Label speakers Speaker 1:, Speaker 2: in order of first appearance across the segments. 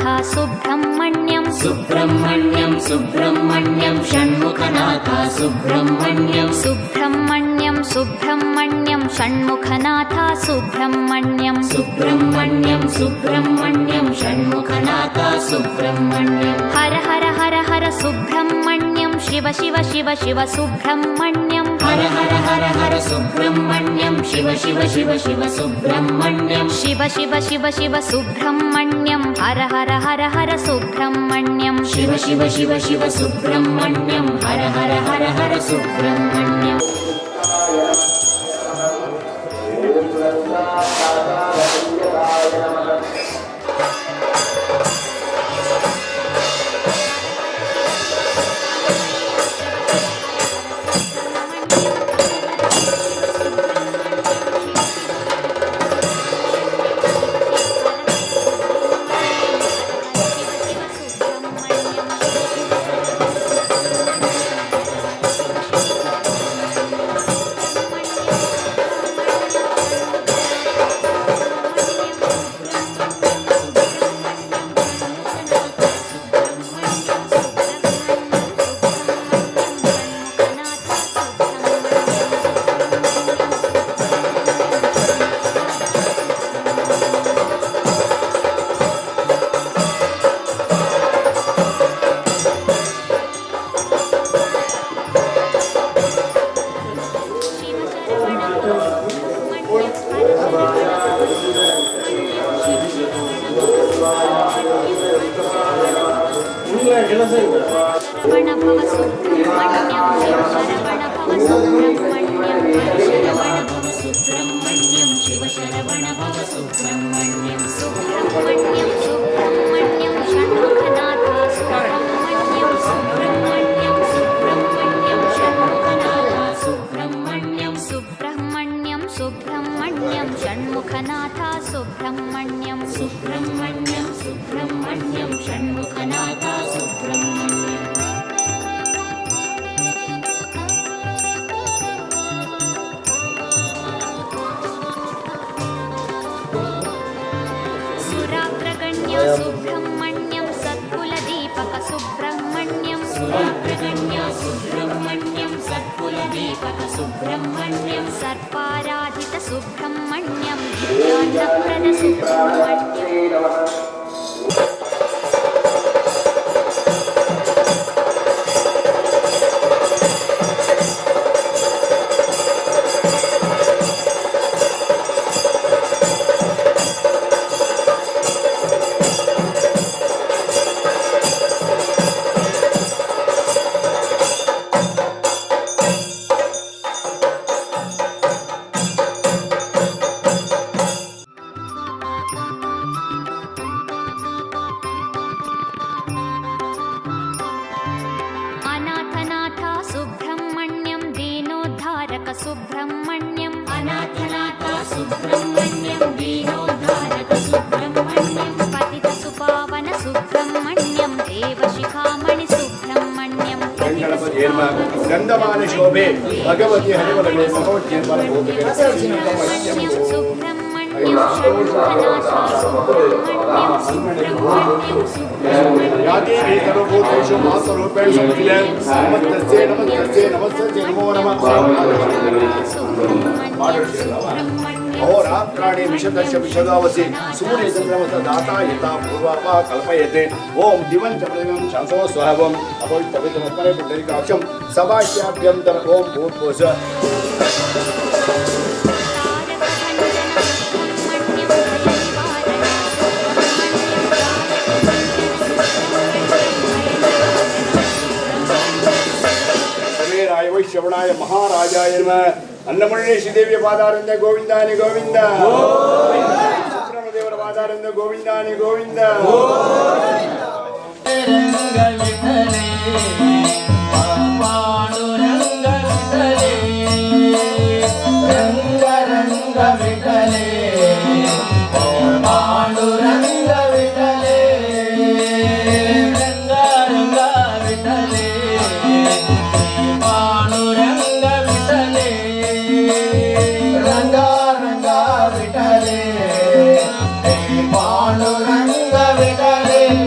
Speaker 1: सुब्रह्मण्यं
Speaker 2: सुब्रह्मण्यं सुब्रह्मण्यं षण्मुखनाथ सुब्रह्मण्यं
Speaker 1: सुब्रह्मण्यं सुब्रह्मण्यं षण्मुखनाथ सुब्रह्मण्यं
Speaker 2: सुब्रह्मण्यं सुब्रह्मण्यं षण्मुखनाथ सुब्रह्मण्यं
Speaker 1: हर हर हर हर सुब्रह्मण्यं शिव शिव शिव शिव सुब्रह्मण्यं
Speaker 2: हर हर हर हर सुब्रह्मण्यं शिव शिव शिव शिव सुब्रह्मण्यं
Speaker 1: शिव शिव शिव शिव सुब्रह्मण्यं हर हर हर हर सुब्रह्मण्यं
Speaker 2: शिव शिव शिव शिव सुब्रह्मण्यं हर हर हर हर सुब्रह्मण्यं शिव शरवण भव सुब्रह्मण्यं
Speaker 1: सुब्रह्मण्यं सुब्रह्मण्यं षण्मुखनाथ सुब्रह्मण्यं
Speaker 2: सुब्रह्मण्यं सुब्रह्मण्यं षण्मुखनाथ सुब्रह्मण्यं
Speaker 1: सुब्रह्मण्यं सुब्रह्मण्यं षण्मुखनाथ सुब्रह्मण्यं
Speaker 2: सुब्रह्मण्यं सुब्रह्मण्यं षण्मुखनाथ सुब्रह्मण्यं
Speaker 1: सुब्रह्मण्यं सत्कुलदीपक सुब्रह्मण्यं
Speaker 2: सुराग्रगण्य सुब्रह्मण्यं सत्कुलदीपक सुब्रह्मण्यं
Speaker 1: सर्पाराधित सुब्रह्मण्यं दिव्यान्नप्रद सुब्रह्मण्यं सुब्रह्मण्यं
Speaker 2: अनाथनाथ सुब्रह्मण्यं दीनोद्धारक सुब्रह्मण्यं
Speaker 1: पतित सुपावन सुब्रह्मण्यं देवशिखामणि सुब्रह्मण्यं
Speaker 3: गंधमान शोभे भगवती हरिवरणे भगवती
Speaker 1: सुब्रह्मण्यं सुब्रह्मण्यं षण्मुखनाथ सुब्रह्मण्यं सुब्रह्मण्यं
Speaker 3: याति सर्वभूतेषु मातरूपेण संस्थिते नमस्तस्यै नमस्तस्यै नमस्तस्यै नमो नमः अहोरात्राणि विशदश विशदावसि सूर्यचन्द्रमस दाता यथा पूर्वापा कल्पयते ओम दिवं च प्रतिमं शांसो स्वहवम् अपवित्रमस्मरे पुण्डरीकाक्षं सभाष्याभ्यन्तर ओम भूर्भुवः श्रवणाय महाराजाय नमः अन्नपूर्णे श्रीदेवी पादारंद गोविंदानि गोविंद सुब्रह्मदेवर पादारंद गोविंदानि गोविंद
Speaker 4: पांडुरंग विठले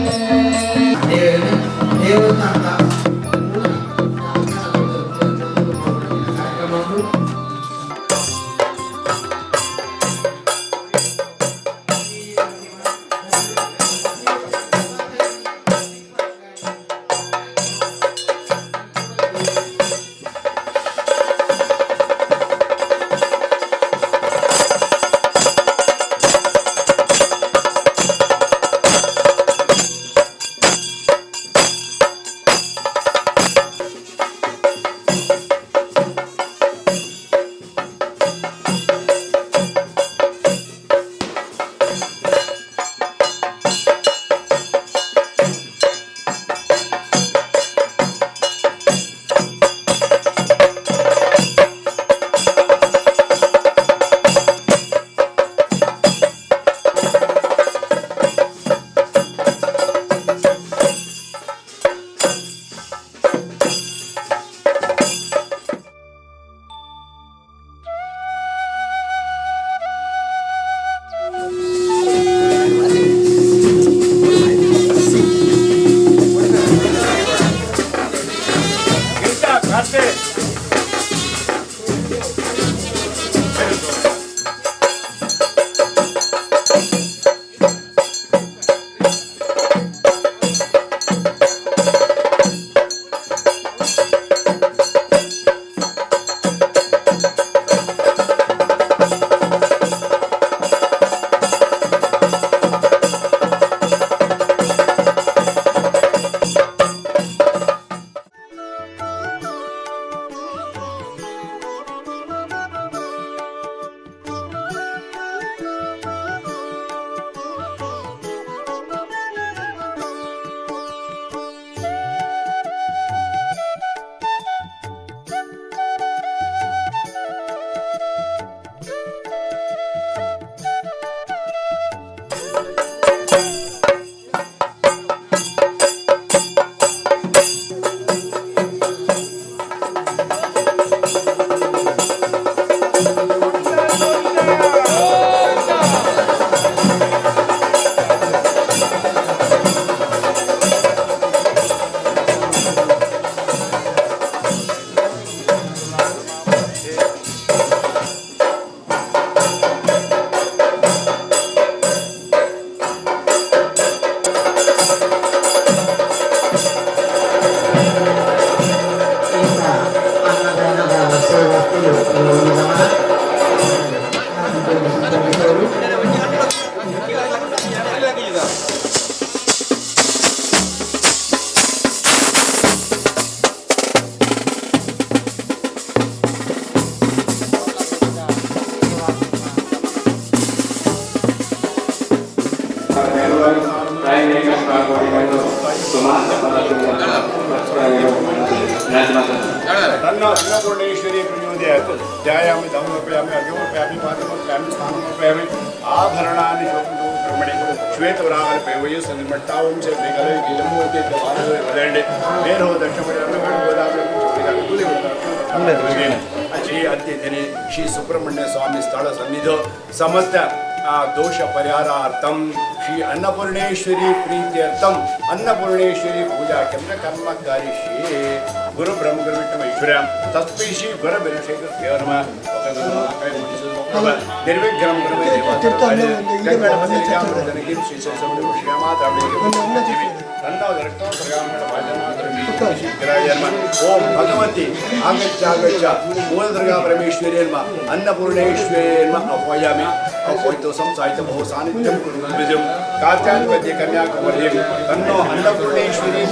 Speaker 3: अन्नपूर्णेश्वरी प्रचोदयात् ध्यायामि धमर्पयामि अर्घ्यमर्पयामि पात्रमर्पयामि स्थानमर्पयामि आभरणानि ब्रह्मणि श्वेतवराहनपेवयु सन्निमट्टावं च मेघले गिलमूर्ति दवानवे वदण्डे मेरो दक्षिणमण्डलं गोदावरी अजय अद्यदिने श्री सुब्रह्मण्य स्वामी स्थल सन्निधौ समस्त दोष परिहारार्थं श्री अन्नपूर्णेश्वरी प्रीत्यर्थम अन्नपूर्णेश्वरी पूजा केंद्र कर्म करिष्ये गुरु ब्रह्म गुरु विष्णु ईश्वरं तस्मै श्री गुरु विष्णु नमः निर्विघ्नं गुरु देवातिर्गणपतिं श्री सरस्वती श्रीमाता ओम भगवती आगच्छ आगच्छ मूलदुर्गा परमेश्वरी अन्नपूर्णेश्वरी अह्वयामि अह्वयितो संसाहित बहु सानिध्यं कुर्मद्विजं कात्याधिपत्य कन्याकुमारी तन्नो अन्नपूर्णेश्वरी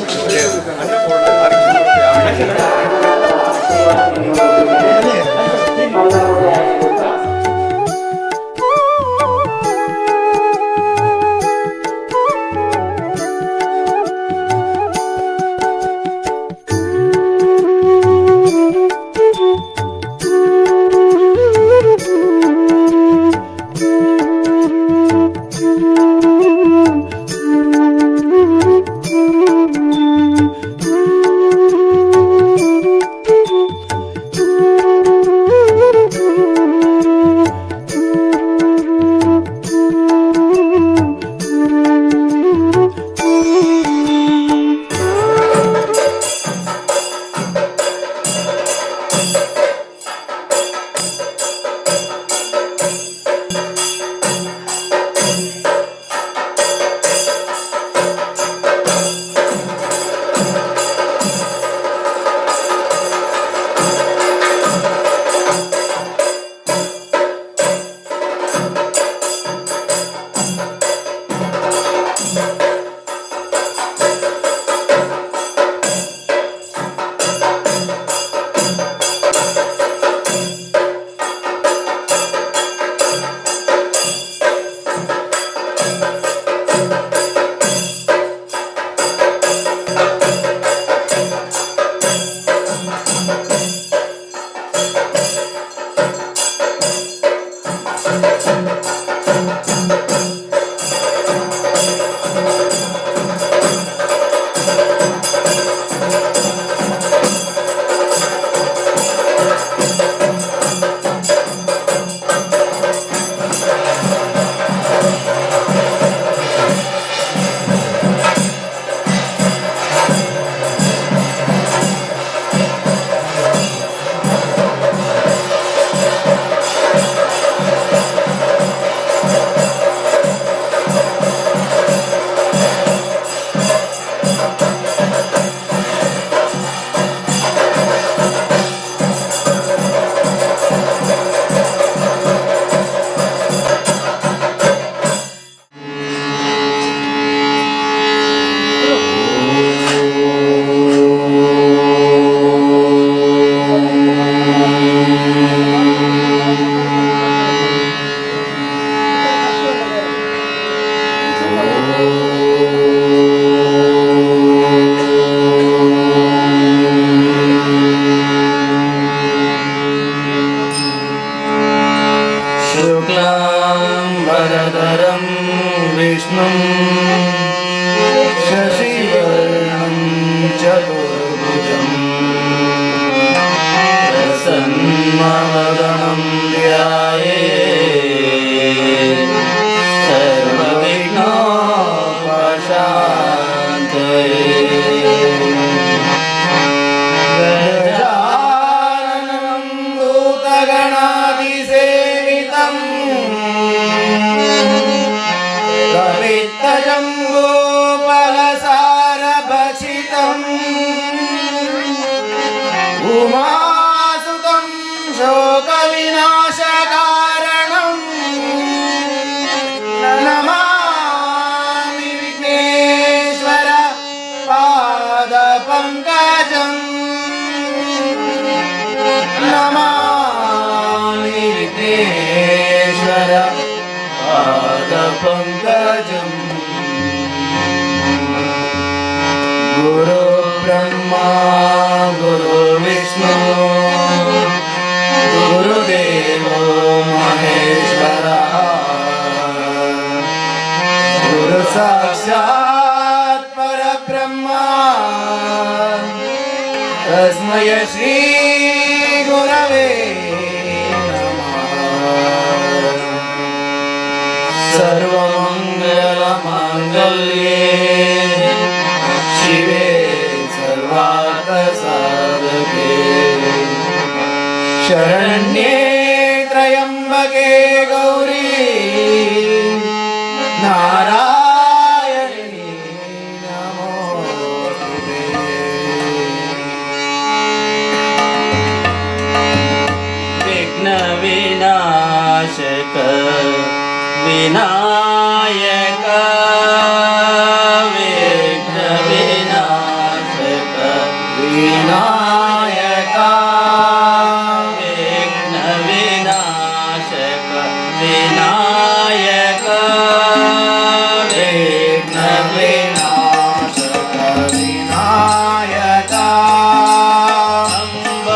Speaker 4: ब्रह्मा गुरुर्विष्णु गुरुदेवो महेश्वरः गुरु साक्षात् परब्रह्मा तस्मै श्री गुरवे सर्वमंगलमांगल्ये शिवे सर्वार्थसाधके शरण्ये त्र्यंबके गौरी नारायणी नमोस्तुते। विघ्न विनाशक विनायक विघ्न विनाशक विनायक विघ्न विनाशक विनायक विघ्न विनाशक विनायक अम्ब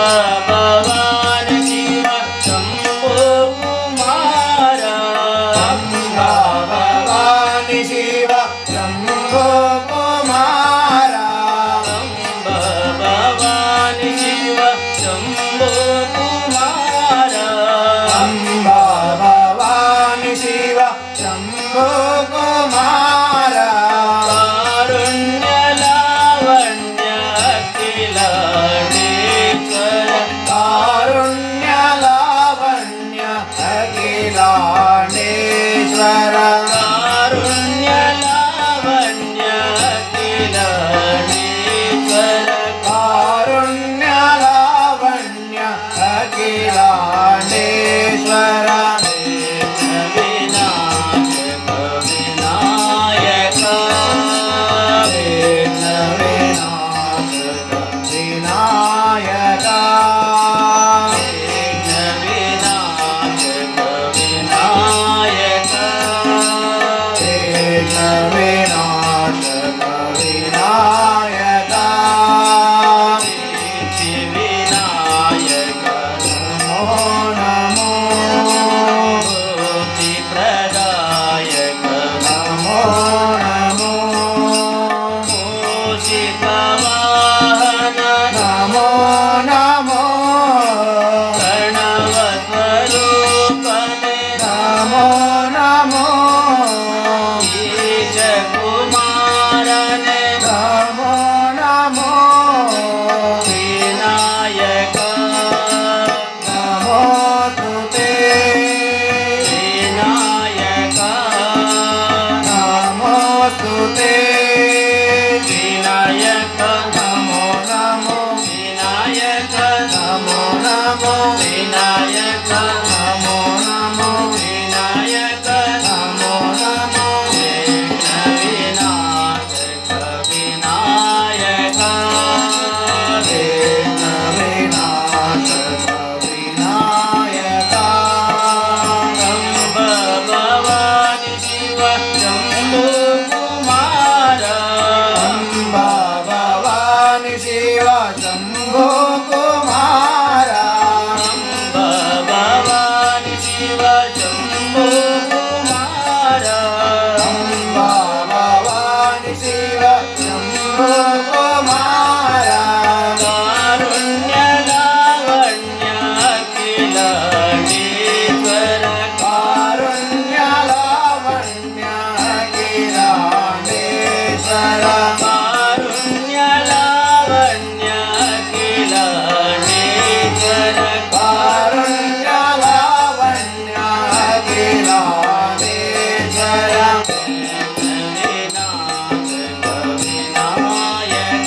Speaker 4: भवान शिव शंभो कुमार भवानी शिव शंभो कुमार भवानी शिव शंभो कुमार भवानी शिव शंभो कुमार कारुण्य लावण्य अखिलांडेश्वर कारुण्य लावण्य अखिलांडेश्वर कारुण्य लावण्य अखिलांडेश्वर कारुण्य लावण्य अखिलांडेश्वर विनायक विनायक विघ्न विनाशक विनायक विघ्न विनाशक विनायक विघ्न विनाशक विनायक सिद्धिविनायक नमो नमो बुद्धिप्रदायक नमो नमो मूषिकवाहन नमो नमो प्रणवस्वरूपने नमो नमो ईशकुमारने नमो नमो विनायक नमोस्तुते विनायक नमोस्तुते विनायक नमो नमो विनायक नमो नमो विनायक नमो नमो विनायक नमो नमो विघ्न विनाशक विनायक विघ्न विनाशक विनायक अम्ब भवानी शिव शंभो कुमार अम्ब भवानी शिव शंभो कुमार अम्ब भवानी शिव शंभो कुमार अम्ब भवानी शिव शंभो कुमार कारुण्य लावण्य अखिलांडेश्वर कारुण्य लावण्य अखिलांडेश्वर कारुण्य लावण्य अखिलांडेश्वर कारुण्य लावण्य अखिलांडेश्वर विनायक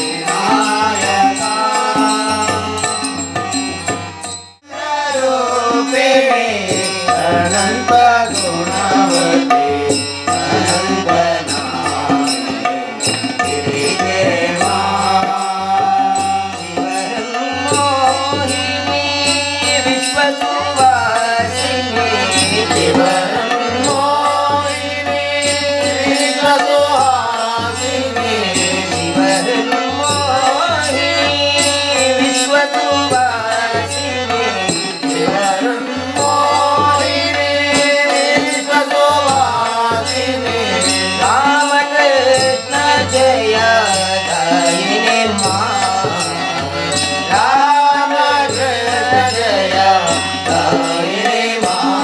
Speaker 4: विनायक अनंत गुणवते अनंत नामे गिरिदेवा शिवरन्मोहिनी विश्वसुहासिनी शिवरन्मोहिनी विश्वसुवासिनी शिवरन्मोहिनी विश्वसुवासिनी रामकृष्ण जय दायिनी मां रामकृष्ण जय दायिनी मां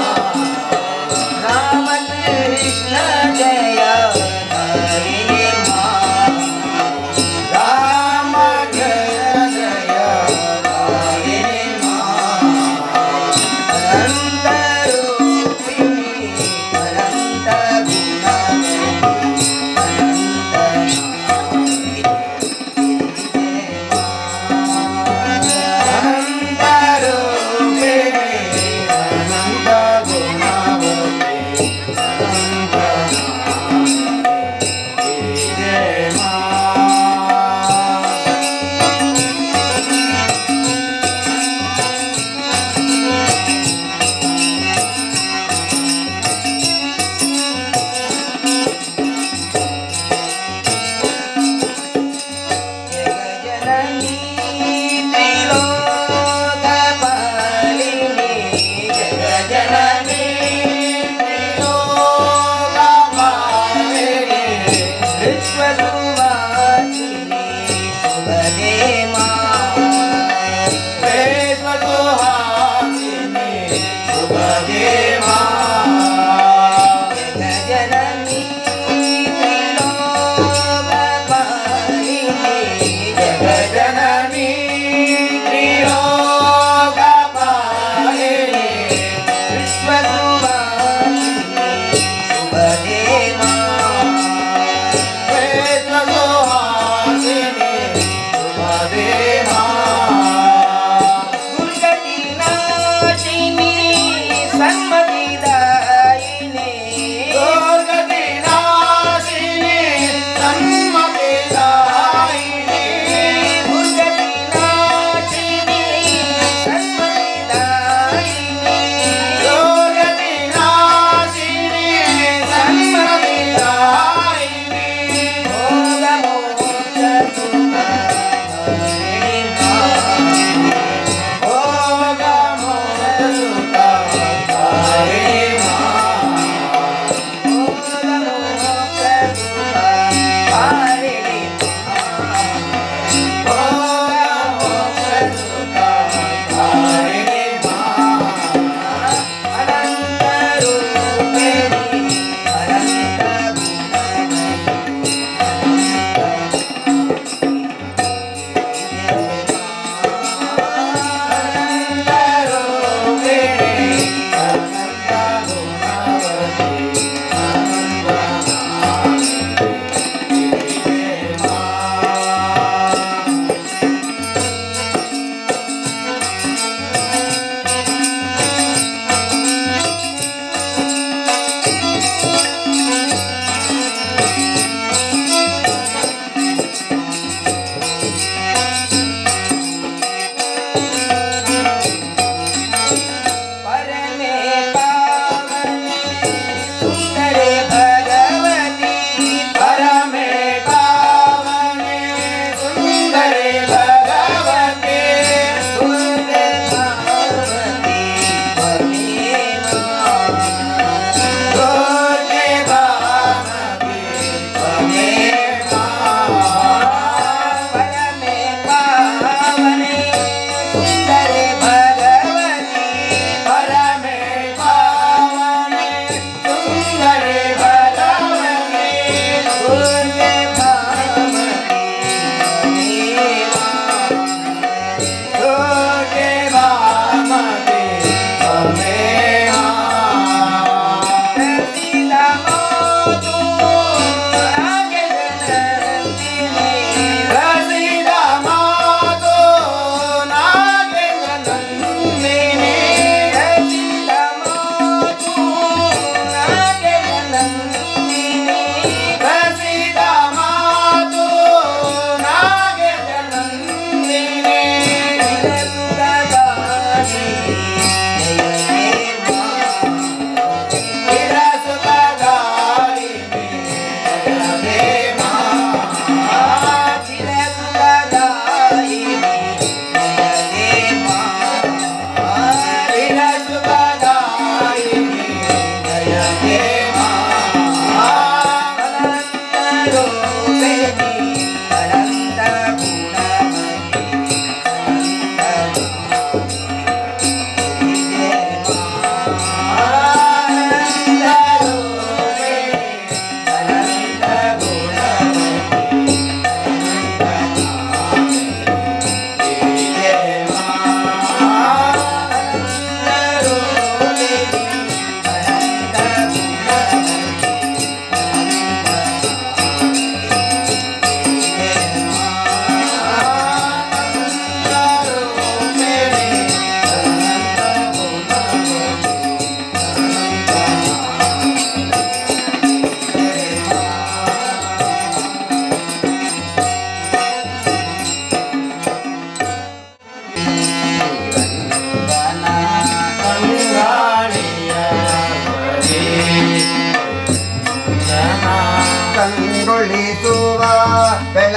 Speaker 4: रामकृष्ण जय दायिनी मां रामकृष्ण जय दायिनी मां अनन्तरूपिणी अनन्त सन्मत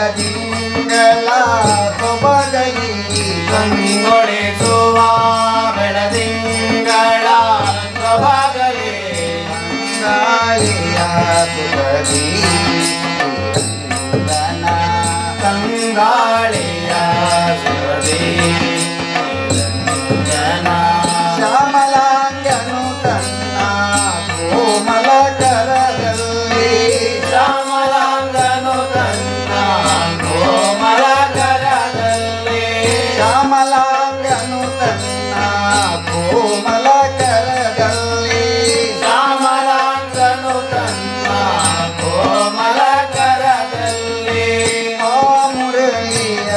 Speaker 4: ಬೆಳದಿಂಗಳ ಸೊಬಗಲಿ
Speaker 2: ಕಂಗೊಳಿಸುವ ಬೆಳದಿಂಗಳ ಸೊಬಗಲಿ
Speaker 4: ಗಾಳಿಯ ಸುಖದಿ ನಿರಂಜನ
Speaker 2: ತಂಗಾಳಿಯ ಸುರದಿ ನಿರಂಜನ
Speaker 4: ಶ್ಯಾಮಲಾಂಗನು ತನ್ನ ಕೋಮಲ ಕರದಲ್ಲಿ
Speaker 2: ಶ್ಯಾಮಲಾಂಗನು ತನ್ನ ಕೋಮಲ ಕರದಲ್ಲಿ
Speaker 4: ಶ್ಯಾಮಲಾಂಗನು ತನ್ನ ಕೋಮಲ ಕರದಲ್ಲಿ
Speaker 2: ಶ್ಯಾಮಲಾಂಗನು ತನ್ನ ಕೋಮಲ ಕರದಲ್ಲಿ
Speaker 4: ಆ ಮುರಳಿಯ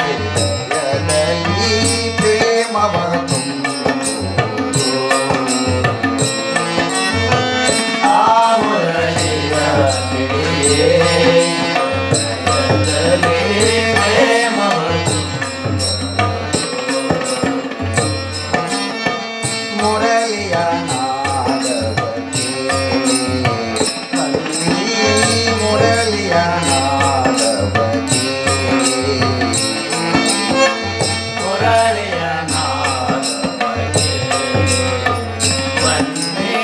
Speaker 4: ಹೃದಯದಲ್ಲಿ ಪ್ರೇಮವ ತುಂಬುವುದು.
Speaker 2: ಆ ಮುರಳಿಯ ಪಿಡಿಯೇ ಹೃದಯದಲ್ಲಿ ಪ್ರೇಮವ
Speaker 4: ಮುರಳಿಯ ನಾದವತಿ ಅಲ್ಲಿ ಮುರಳಿಯ ನಾದವತಿ
Speaker 2: ಮುರಳಿಯ ನಾದವತಿ ಬನ್ನಿ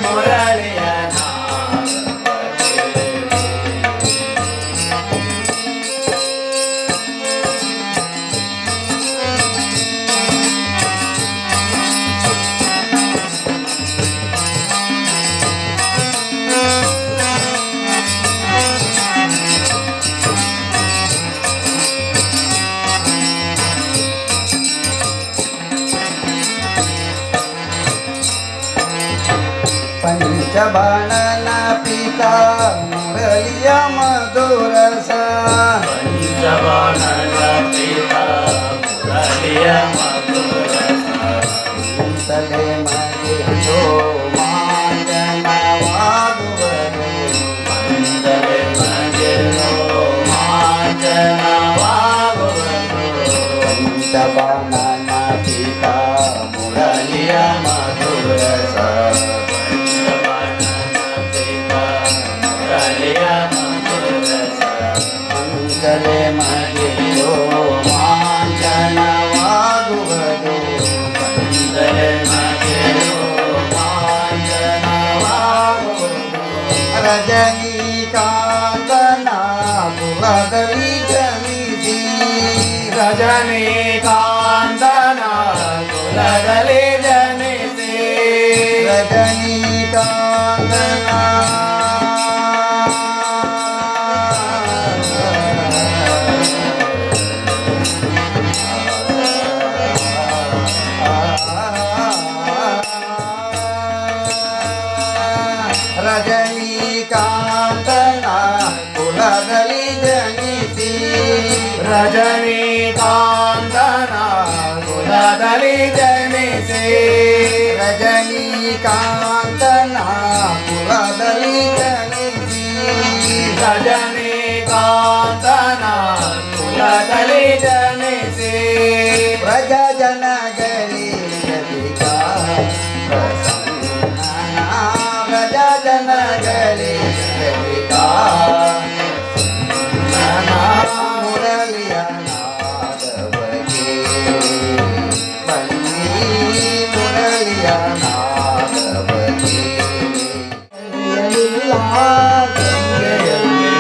Speaker 2: ಮುರಳಿಯ ನಾದವತಿ
Speaker 4: ಪಂಚಬಾಣನ ಪಿತಾ ಮುರಳಿಯ ಮಧುರಸ
Speaker 2: ಪಂಚಬಾಣನ ಪಿತ ಮುರಳಿಯ ಮಧುರಸ
Speaker 4: ತಲೆ ಮರೆಯೋ ಮಾಂಜನವಾಗುವರು
Speaker 2: ಮಂದರೆ ಮಗೆಯೋ ಮಾಂಜನವಾಗುವುದು
Speaker 4: ಪಂಚಬಾಣನ ಪಿತಾ ಮುರಳಿಯ
Speaker 2: ಮಧುರಸ ಪಂಚಬಾಣನ ಪಿತ ಮುರಳಿಯ ಮಧುರಸ
Speaker 4: ಮಂಗಲೆ ಮರೆಯೋ ಮಾಂಜನವಾಗುವುದು
Speaker 2: ಮಂದರೆ ಮಗೆಯೋ ಮಾಂಜನವಾಗುವುದು
Speaker 4: ರಜನೀಕಾಂತನ ಕುಲದಲ್ಲಿ ಜನಿಸಿ
Speaker 2: ರಜನೀಕಾಂತನ ಕುಲದಲ್ಲಿ ಜನಿಸಿ
Speaker 4: ರಜನೀಕಾಂತನ ರಜನೀಕಾಂತನ ಕುಲದಲ್ಲಿ ಜನಿಸಿ
Speaker 2: ರಜನೀಕಾಂತನ ಕುಲದಲ್ಲಿ ಜನಿಸಿ
Speaker 4: ರಜನೀಕಾಂತನ ಕುಲದಲ್ಲಿ ಜನಿಸಿ
Speaker 2: ರಜನೀಕಾಂತನ ಕುಲದಲ್ಲಿ ಜನಿಸಿ
Speaker 4: ಪ್ರಜ ಜನಗಳಿ ಪ್ರಸನ್ನ ಪ್ರಜ ಜನಗಳಿ ಮುರಳಿಯ ನಾದವಗೆ ಬನ್ನಿ ಮುರಳಿಯ ನಾದವಗೆ ಎಲ್ಲ ಗಂಗೆಯಲ್ಲಿ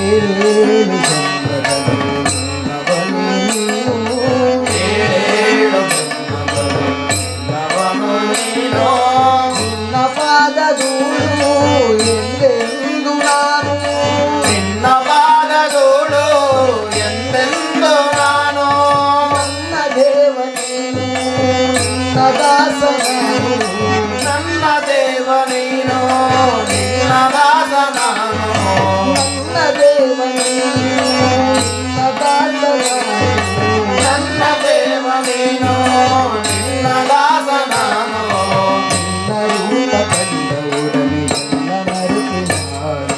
Speaker 4: ಏಳೇಳು ಜನ್ಮದಲ್ಲಿ ನನ್ನವನು ನೀನು.
Speaker 2: ಏಳೇಳು ಜನ್ಮದಲ್ಲಿ ನನ್ನವನು ನೀನು.
Speaker 4: ನಿನ್ನ ಪಾದ ಧೂಳು ಎಂದೆಂದು ನಾನು.
Speaker 2: ನಿನ್ನ ಪಾದಧೂಳು ಎಂದೆಂದು ನಾನು.
Speaker 4: ನನ್ನ ದೇವ ನೀನು, ನಿನ್ನ ದಾಸ ನಾನು.
Speaker 2: ನನ್ನ ದೇವ ನೀನು, ನಿನ್ನ ದಾಸ ನಾನು.
Speaker 4: ನನ್ನ ದೇವ ನೀನು, ನಿನ್ನ ದಾಸ ನಾನು.
Speaker 2: ನನ್ನ ದೇವ ನೀನು, ನಿನ್ನ ದಾಸ ನಾನು.
Speaker 4: ನಿನ್ನ ರೂಪ ಕಂಡವುಡನೆ ಎಲ್ಲ ಮರೆತೆ ನಾನು.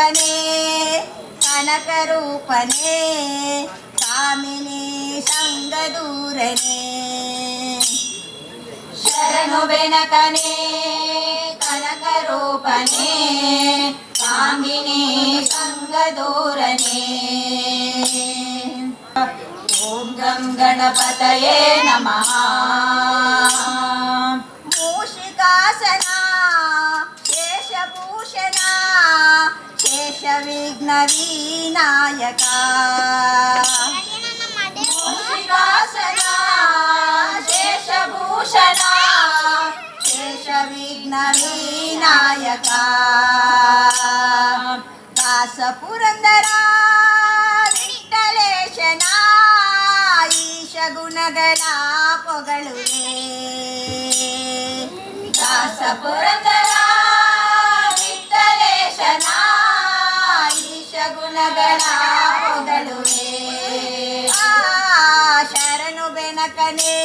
Speaker 5: ಬೆನಕನೆ ಕನಕ ರೂಪನೆ ಕಾಮಿನಿ ಸಂಗದೂರನೆ ಶರಣು ಬೆನಕನೆ ಕನಕ ರೂಪನೆ ಕಾಮಿನಿ ಸಂಗದೂರನೆ ಓಂ ಗಂ ಗಣಪತಯೇ ನಮಃ ಮೂಷಿಕಾಸನ ಶೇಷಭೂಷಣ ಶೇಷವಿಘ್ನ ವಿನಾಯಕ ಮೂಷಿಕಾಸನ ಶೇಷಭೂಷಣ ಶೇಷವಿಘ್ನ ವಿನಾಯಕ ದಾಸ ಪುರಂದರ ವಿಠಲೇಶನ ಈಶ ಗುಣಗಳ ಪೊಗಳುವೆ ದಾಸ ಪುರಂದರ ವಿಠಲೇಶನ ಈಶ ಗುಣಗಳ ಪೊಗಳುವೆ ಶರಣು ಬೆನಕನೆ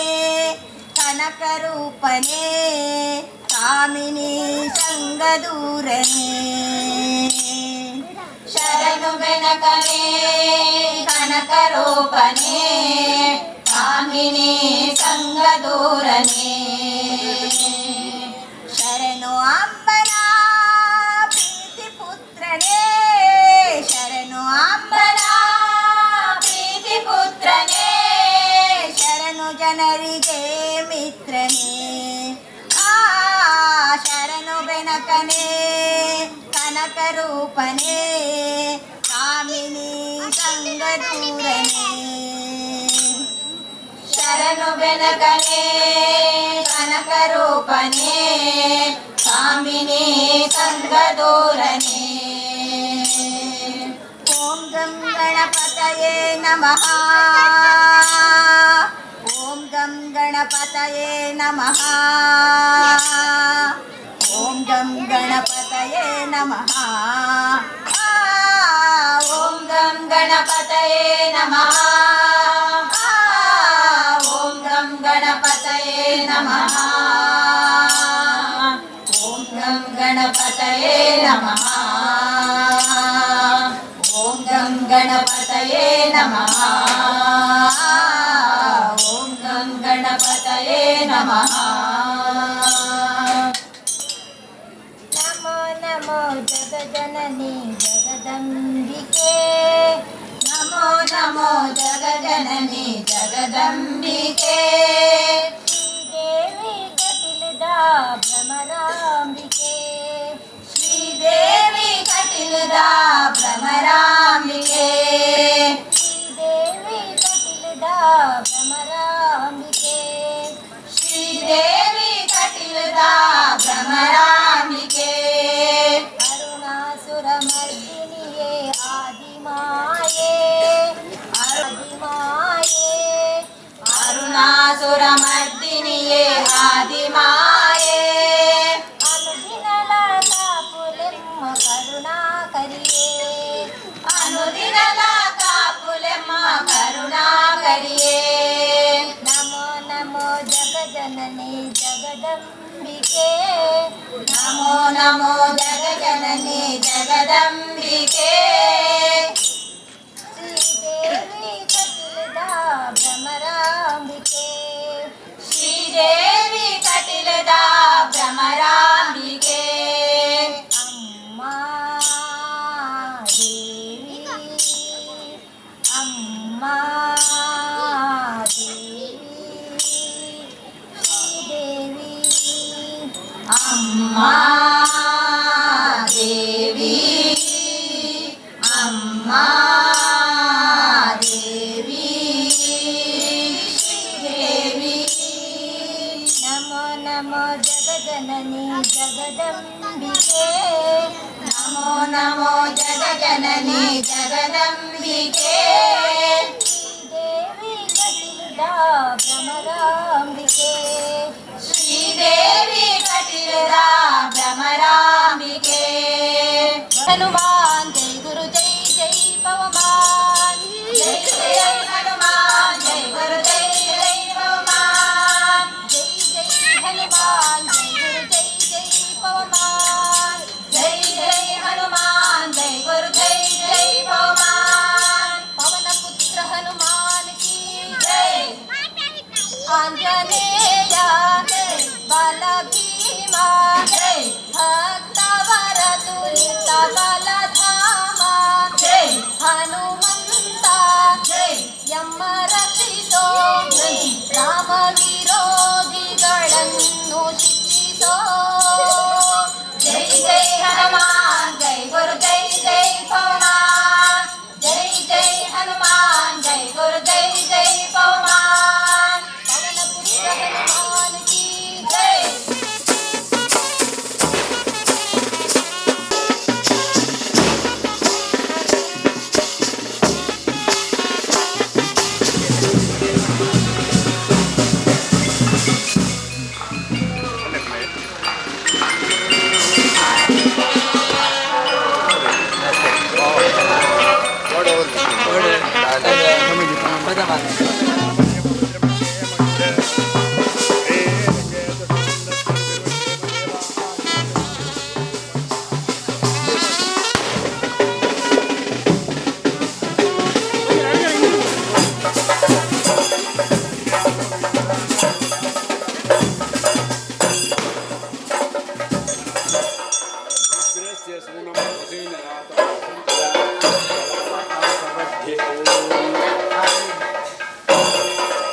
Speaker 5: ಕನಕ ರೂಪನೆ ಕಾಮಿನಿ ಸಂಗದೂರನೆ ಶರಣು ಬೆನಕನೆ ಕನಕ ರೂಪನೆ ಕಾಮಿನಿ ಸಂಗದೂರನೆ ಶರಣು ಅಂಬನ ಪ್ರೀತಿ ಪುತ್ರನೇ ಶರಣು ಅಂಬನ ಪ್ರೀತಿ ಪುತ್ರನೇ ಶರಣು ಜನರಿಗೆ ಮಿತ್ರನೇ ಶರಣು ಬೆನಕನೆ ಕನಕ ರೂಪನೆ ಕಾಮಿನಿ ಸಂಗದೂರನೆ ಶರಣು ಬೆನಕನೆ ಕನಕ ರೂಪನೆ ಕಾಮಿನಿ ಸಂಗದೂರನೆ ಓಂ ಗಂ ಗಣಪತಯೇ ನಮಃ ಓಂ ಗಂ ಗಣಪತಯೇ ನಮಃ ಓಂ ಗಂ ಗಣಪತಯೇ ನಮಃ ಓಂ ಗಂ ಗಣಪತಯೇ ನಮಃ ಓಂ ಗಂ ಗಣಪತಯೇ ನಮಃ ಓಂ ಗಂ ಗಣಪತಯೇ ನಮಃ ಓಂ ಗಂ ಗಣಪತಯೇ ನಮಃ ಓಂ ಗಂ ಗಣಪತಯೇ ನಮಃ ನಮೋ ನಮೋ ಜಗಜನನಿ ಜಗದಂಬಿಕೆ ನಮೋ ನಮೋ ಜಗಜನನಿ ಜಗದಂಬಿಕೆ ಶ್ರೀದೇವಿ ಕಟಿಲದ ಭ್ರಮರಾಂಬಿಕೆ ಶ್ರೀದೇವಿ ಕಟಿಲದ ಭ್ರಮರಾಂಬಿಕೆ ಶ್ರೀದೇವಿ ಕಟಿಲದ ಭ್ರಮರಾಂಬಿಕೆ ಶ್ರೀದೇವಿ ಕಟಿಲದ ಭ್ರಮರಾಂಬಿಕೆ ಅರುಣಾಸುರ ಮರ್ದಿನಿಯೇ ಆದಿಮಾಯೇ ಆದಿಮಾಯೇ ಅರುಣಾಸುರ ಮರ್ದಿನಿಯೇ ಆದಿಮಾಯೇ ಅನುದಿನಲ ಕಾಪುಲೆಮ್ಮ ಕರುಣಾಕರಿಯೇ ಅನುದಿನಲ ಕಾಪುಲೆಮ್ಮ ಕರುಣಾಕರಿಯೇ ನಮೋ ನಮೋ ಜಗಜನನಿ ಜಗದಂಬಿಕೆ ನಮೋ ನಮೋ ಜಗಜನನಿ ಜಗದಂಬಿಕೆ ಶ್ರೀದೇವಿ ಕಟಿಲದ ಭ್ರಮರಾಂಬಿಕೆ ಶ್ರೀದೇವಿ ಕಟಿಲದ ಭ್ರಮರಾಂಬಿಕೆ ಅಮ್ಮ ದೇವಿ ಅಮ್ಮ ದೇವಿ ಶ್ರೀದೇವಿ ಅಮ್ಮ ದೇವಿ ಅಮ್ಮ ದೇವಿ ಶ್ರೀದೇವಿ ನಮೋ ನಮೋ ಜಗಜನನಿ ಜಗದಂಬಿಕೆ ನಮೋ ನಮೋ ಜಗಜನನಿ ಜಗದಂಬಿಕೆ ಶ್ರೀದೇವಿ ಕಟಿಲದ ಭ್ರಮರಾಂಬಿಕೆ ಶ್ರೀದೇವಿ ಕಟಿಲದ ಭ್ರಮರಾಂಬಿಕೆ ಹನುಮಾನ್ ಜೈ ಗುರು ಜೈ ಜೈ ಪವಮಾನ್ ಜೈ ಜೈ ಹನುಮಾನ್ ಜೈ ಗುರು ಜೈ ಜೈ ಪವಮಾನ್ ಜೈ ಜೈ ಹನುಮಾನ್ ಜೈ ಗುರು ಜೈ ಜೈ ಪವಮಾನ್ ಜೈ ಜೈ ಹನುಮಾನ್ ಜೈ ಗುರು ಆಂಜನೇಯ ಬಲ ಭೀಮ ಭಕ್ತವರ ತುಲಿತ ಬಲಧಾಮ ಹನುಮಂತ ಯಮ್ಮ ರಕ್ಷಿಸೋ ರಾಮ ವಿರೋಧಿಗಳನ್ನು ಶಿಕ್ಷಿಸೋ ಜೈ ಜೈ ಹನುಮಾನ್ ಜೈ ಗುರು ಜೈ ಜೈ ಪವಮಾನ್ ಜೈ ಜೈ ಹನುಮಾನ್ ಜೈ ಗುರು ಜೈ ಜೈ ಪವಮಾನ್ ಪವನ ಪುತ್ರ ಹನುಮಾನ್ ಕಿ ಜೈ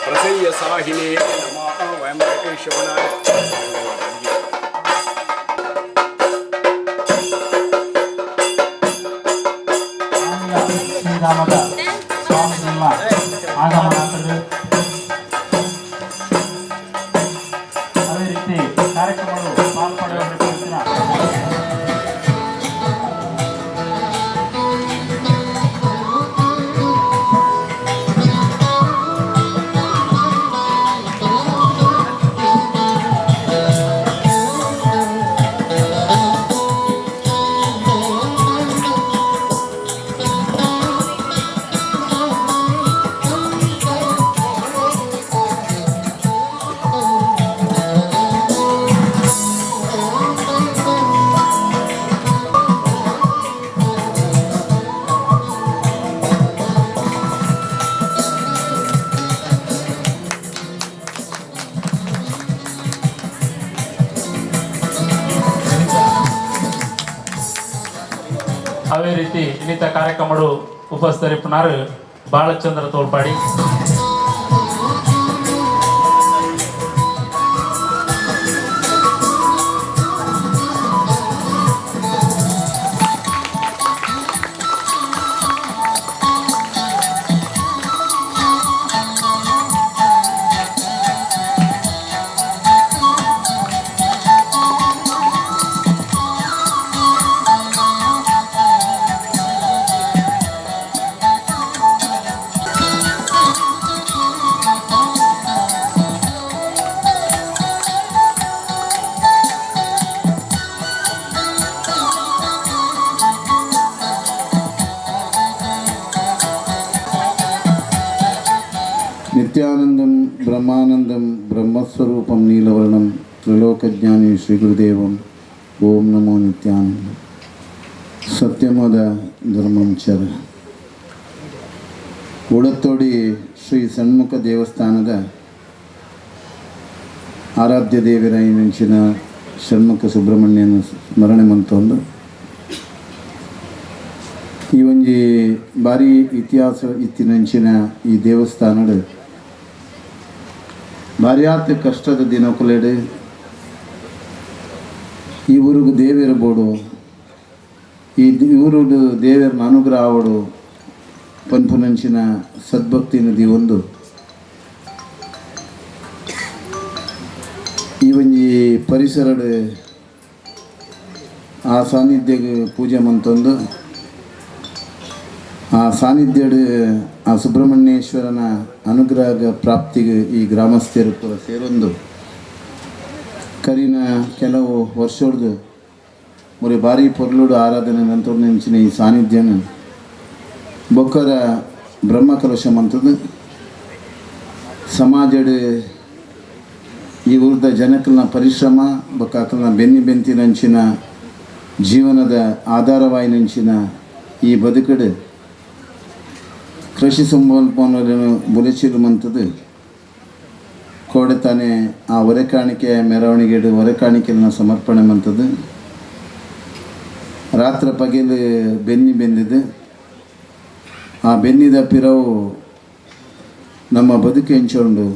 Speaker 3: प्रसय्य साहिने नमः वयं श्रवणाय
Speaker 6: ಶ್ರೀರಾಮದ ಸ್ವಾಮಿಗಳ ಆಗಮನಾಂತರು ಅದೇ ರೀತಿ ಕಾರ್ಯಕ್ರಮಗಳು ಪಾಲ್ಪಡಬೇಕು ಅದೇ ರೀತಿ ಇನ್ನಿತ ಕಾರ್ಯಕ್ರಮಗಳು ಉಪಸ್ಥಿತರಿಪ್ಪುನಾರು ಬಾಲಚಂದ್ರ ತೋಳ್ಪಾಡಿ
Speaker 7: नित्यानंदं ब्रह्मानंदं ब्रह्मस्वरूपं नीलवर्णं त्रिलोकज्ञानी श्री गुरुदेवं ओम नमो नित्यानंद सत्यमद धर्मं चर उडतोडी श्री षण्मुख देवस्थानದ ಆರಾಧ್ಯ ದೇವರಾಯನಂಚಿನ ಷಣ್ಮುಖ ಸುಬ್ರಹ್ಮಣ್ಯನ ಸ್ಮರಣೆ ಮಂತೊಂದು ಈ ಒಂಜಿ ಬಾರಿ ಇತಿಹಾಸ ಇತ್ತಿನಂಚಿನ ಈ ದೇವಸ್ಥಾನಡ್ ಭಾರಿಯಾತ್ ಕಷ್ಟದ ದಿನಕುಲೆಡ್ ಈ ಊರಿಗೆ ದೇವಿರಬೋಡು ಈ ಊರುಡು ದೇವರ ಅನುಗ್ರಹ ಆವಡು ಪನ್ಪುನಂಚಿನ ಸದ್ಭಕ್ತಿ ನದಿ ಒಂದು ಈ ಒಂಜಿ ಪರಿಸರಡ್ ಆ ಸಾನ್ನಿಧ್ಯಗೆ ಪೂಜೆ ಮಂತೊಂದು ಆ ಸಾನ್ನಿಧ್ಯಡ್ ಆ ಸುಬ್ರಹ್ಮಣ್ಯೇಶ್ವರನ ಅನುಗ್ರಹ ಪ್ರಾಪ್ತಿಗೆ ಈ ಗ್ರಾಮಸ್ಥರು ಕೂಡ ಸೇರೊಂದು ಕರಿನ ಕೆಲವು ವರ್ಷದ್ದು ಮುರಿ ಭಾರಿ ಪೊರ್ಲುಡು ಆರಾಧನೆ ನಂತರ ನೆಂಚಿನ ಈ ಸಾನ್ನಿಧ್ಯನ ಬೊಕ್ಕರ ಬ್ರಹ್ಮಕಲಶ ಮಂತದ್ದು ಸಮಾಜಡ್ ಈ ಊರದ ಜನಕಲ್ನ ಪರಿಶ್ರಮ ಬೊಕ್ಕ ಬೆನ್ನಿ ಬೆಂತಿನಂಚಿನ ಜೀವನದ ಆಧಾರವಾಯಿನಂಚಿನ ಈ ಬದುಕಡು ಕೃಷಿ ಸಂಬೋಲ್ಪನನ್ನು ಬುಲೆಚಿಲು ಮಂತದ್ದು ಕೋಡ ತಾನೇ ಆ ಹೊರೆಕಾಣಿಕೆ ಮೆರವಣಿಗೆ ಹೊರೆಕಾಣಿಕೆನ ಸಮರ್ಪಣೆ ಮಂತದ್ದು ರಾತ್ರಿ ಪಗಲು ಬೆನ್ನಿ ಬೆಂದಿದ್ದು ಆ ಬೆನ್ನಿದ ಪಿರವು ನಮ್ಮ ಬದುಕು ಹೆಂಚೊಂಡು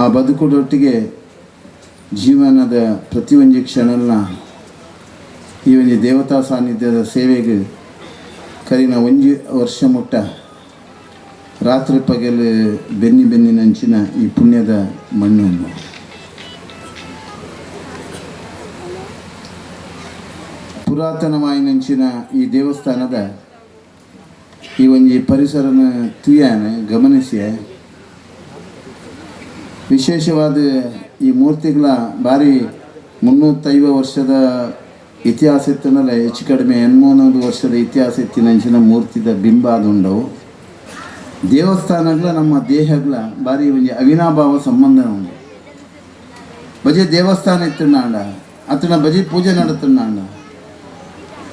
Speaker 7: ಆ ಬದುಕುದೊಟ್ಟಿಗೆ ಜೀವನದ ಪ್ರತಿಯೊಂದು ಕ್ಷಣನ ಈ ಒಂದು ದೇವತಾ ಸಾನ್ನಿಧ್ಯದ ಸೇವೆಗೆ ಕರಿನ 1 ವರ್ಷ ಮುಟ್ಟ ರಾತ್ರಿ ಪಗಲು ಬೆನ್ನಿನಂಚಿನ ಈ ಪುಣ್ಯದ ಮಣ್ಣನ್ನು ಪುರಾತನವಾಯಿನಂಚಿನ ಈ ದೇವಸ್ಥಾನದ ಈ ಒಂದು ಪರಿಸರನ ತುಯಾನ ಗಮನಿಸಿ ವಿಶೇಷವಾದ ಈ ಮೂರ್ತಿಗಳ ಭಾರಿ 350 ವರ್ಷದ ಇತಿಹಾಸ ಇತ್ತನಲ್ಲ, ಹೆಚ್ಚು ಕಡಿಮೆ 800 ವರ್ಷದ ಇತಿಹಾಸ ಇತ್ತಿನಂಚಿನ ಮೂರ್ತಿದ ಬಿಂಬ ಅದುಂಡವು. ದೇವಸ್ಥಾನಗಳ ನಮ್ಮ ದೇಹಗಳ ಭಾರಿ ಒಂದು ಅವಿನಾಭಾವ ಸಂಬಂಧ ಉಂಟು. ಬಜೆ ದೇವಸ್ಥಾನ ಇತ್ತುಂಡ ಅತನ ಬಜೆ ಪೂಜೆ ನಡುತ್ತುಂಡ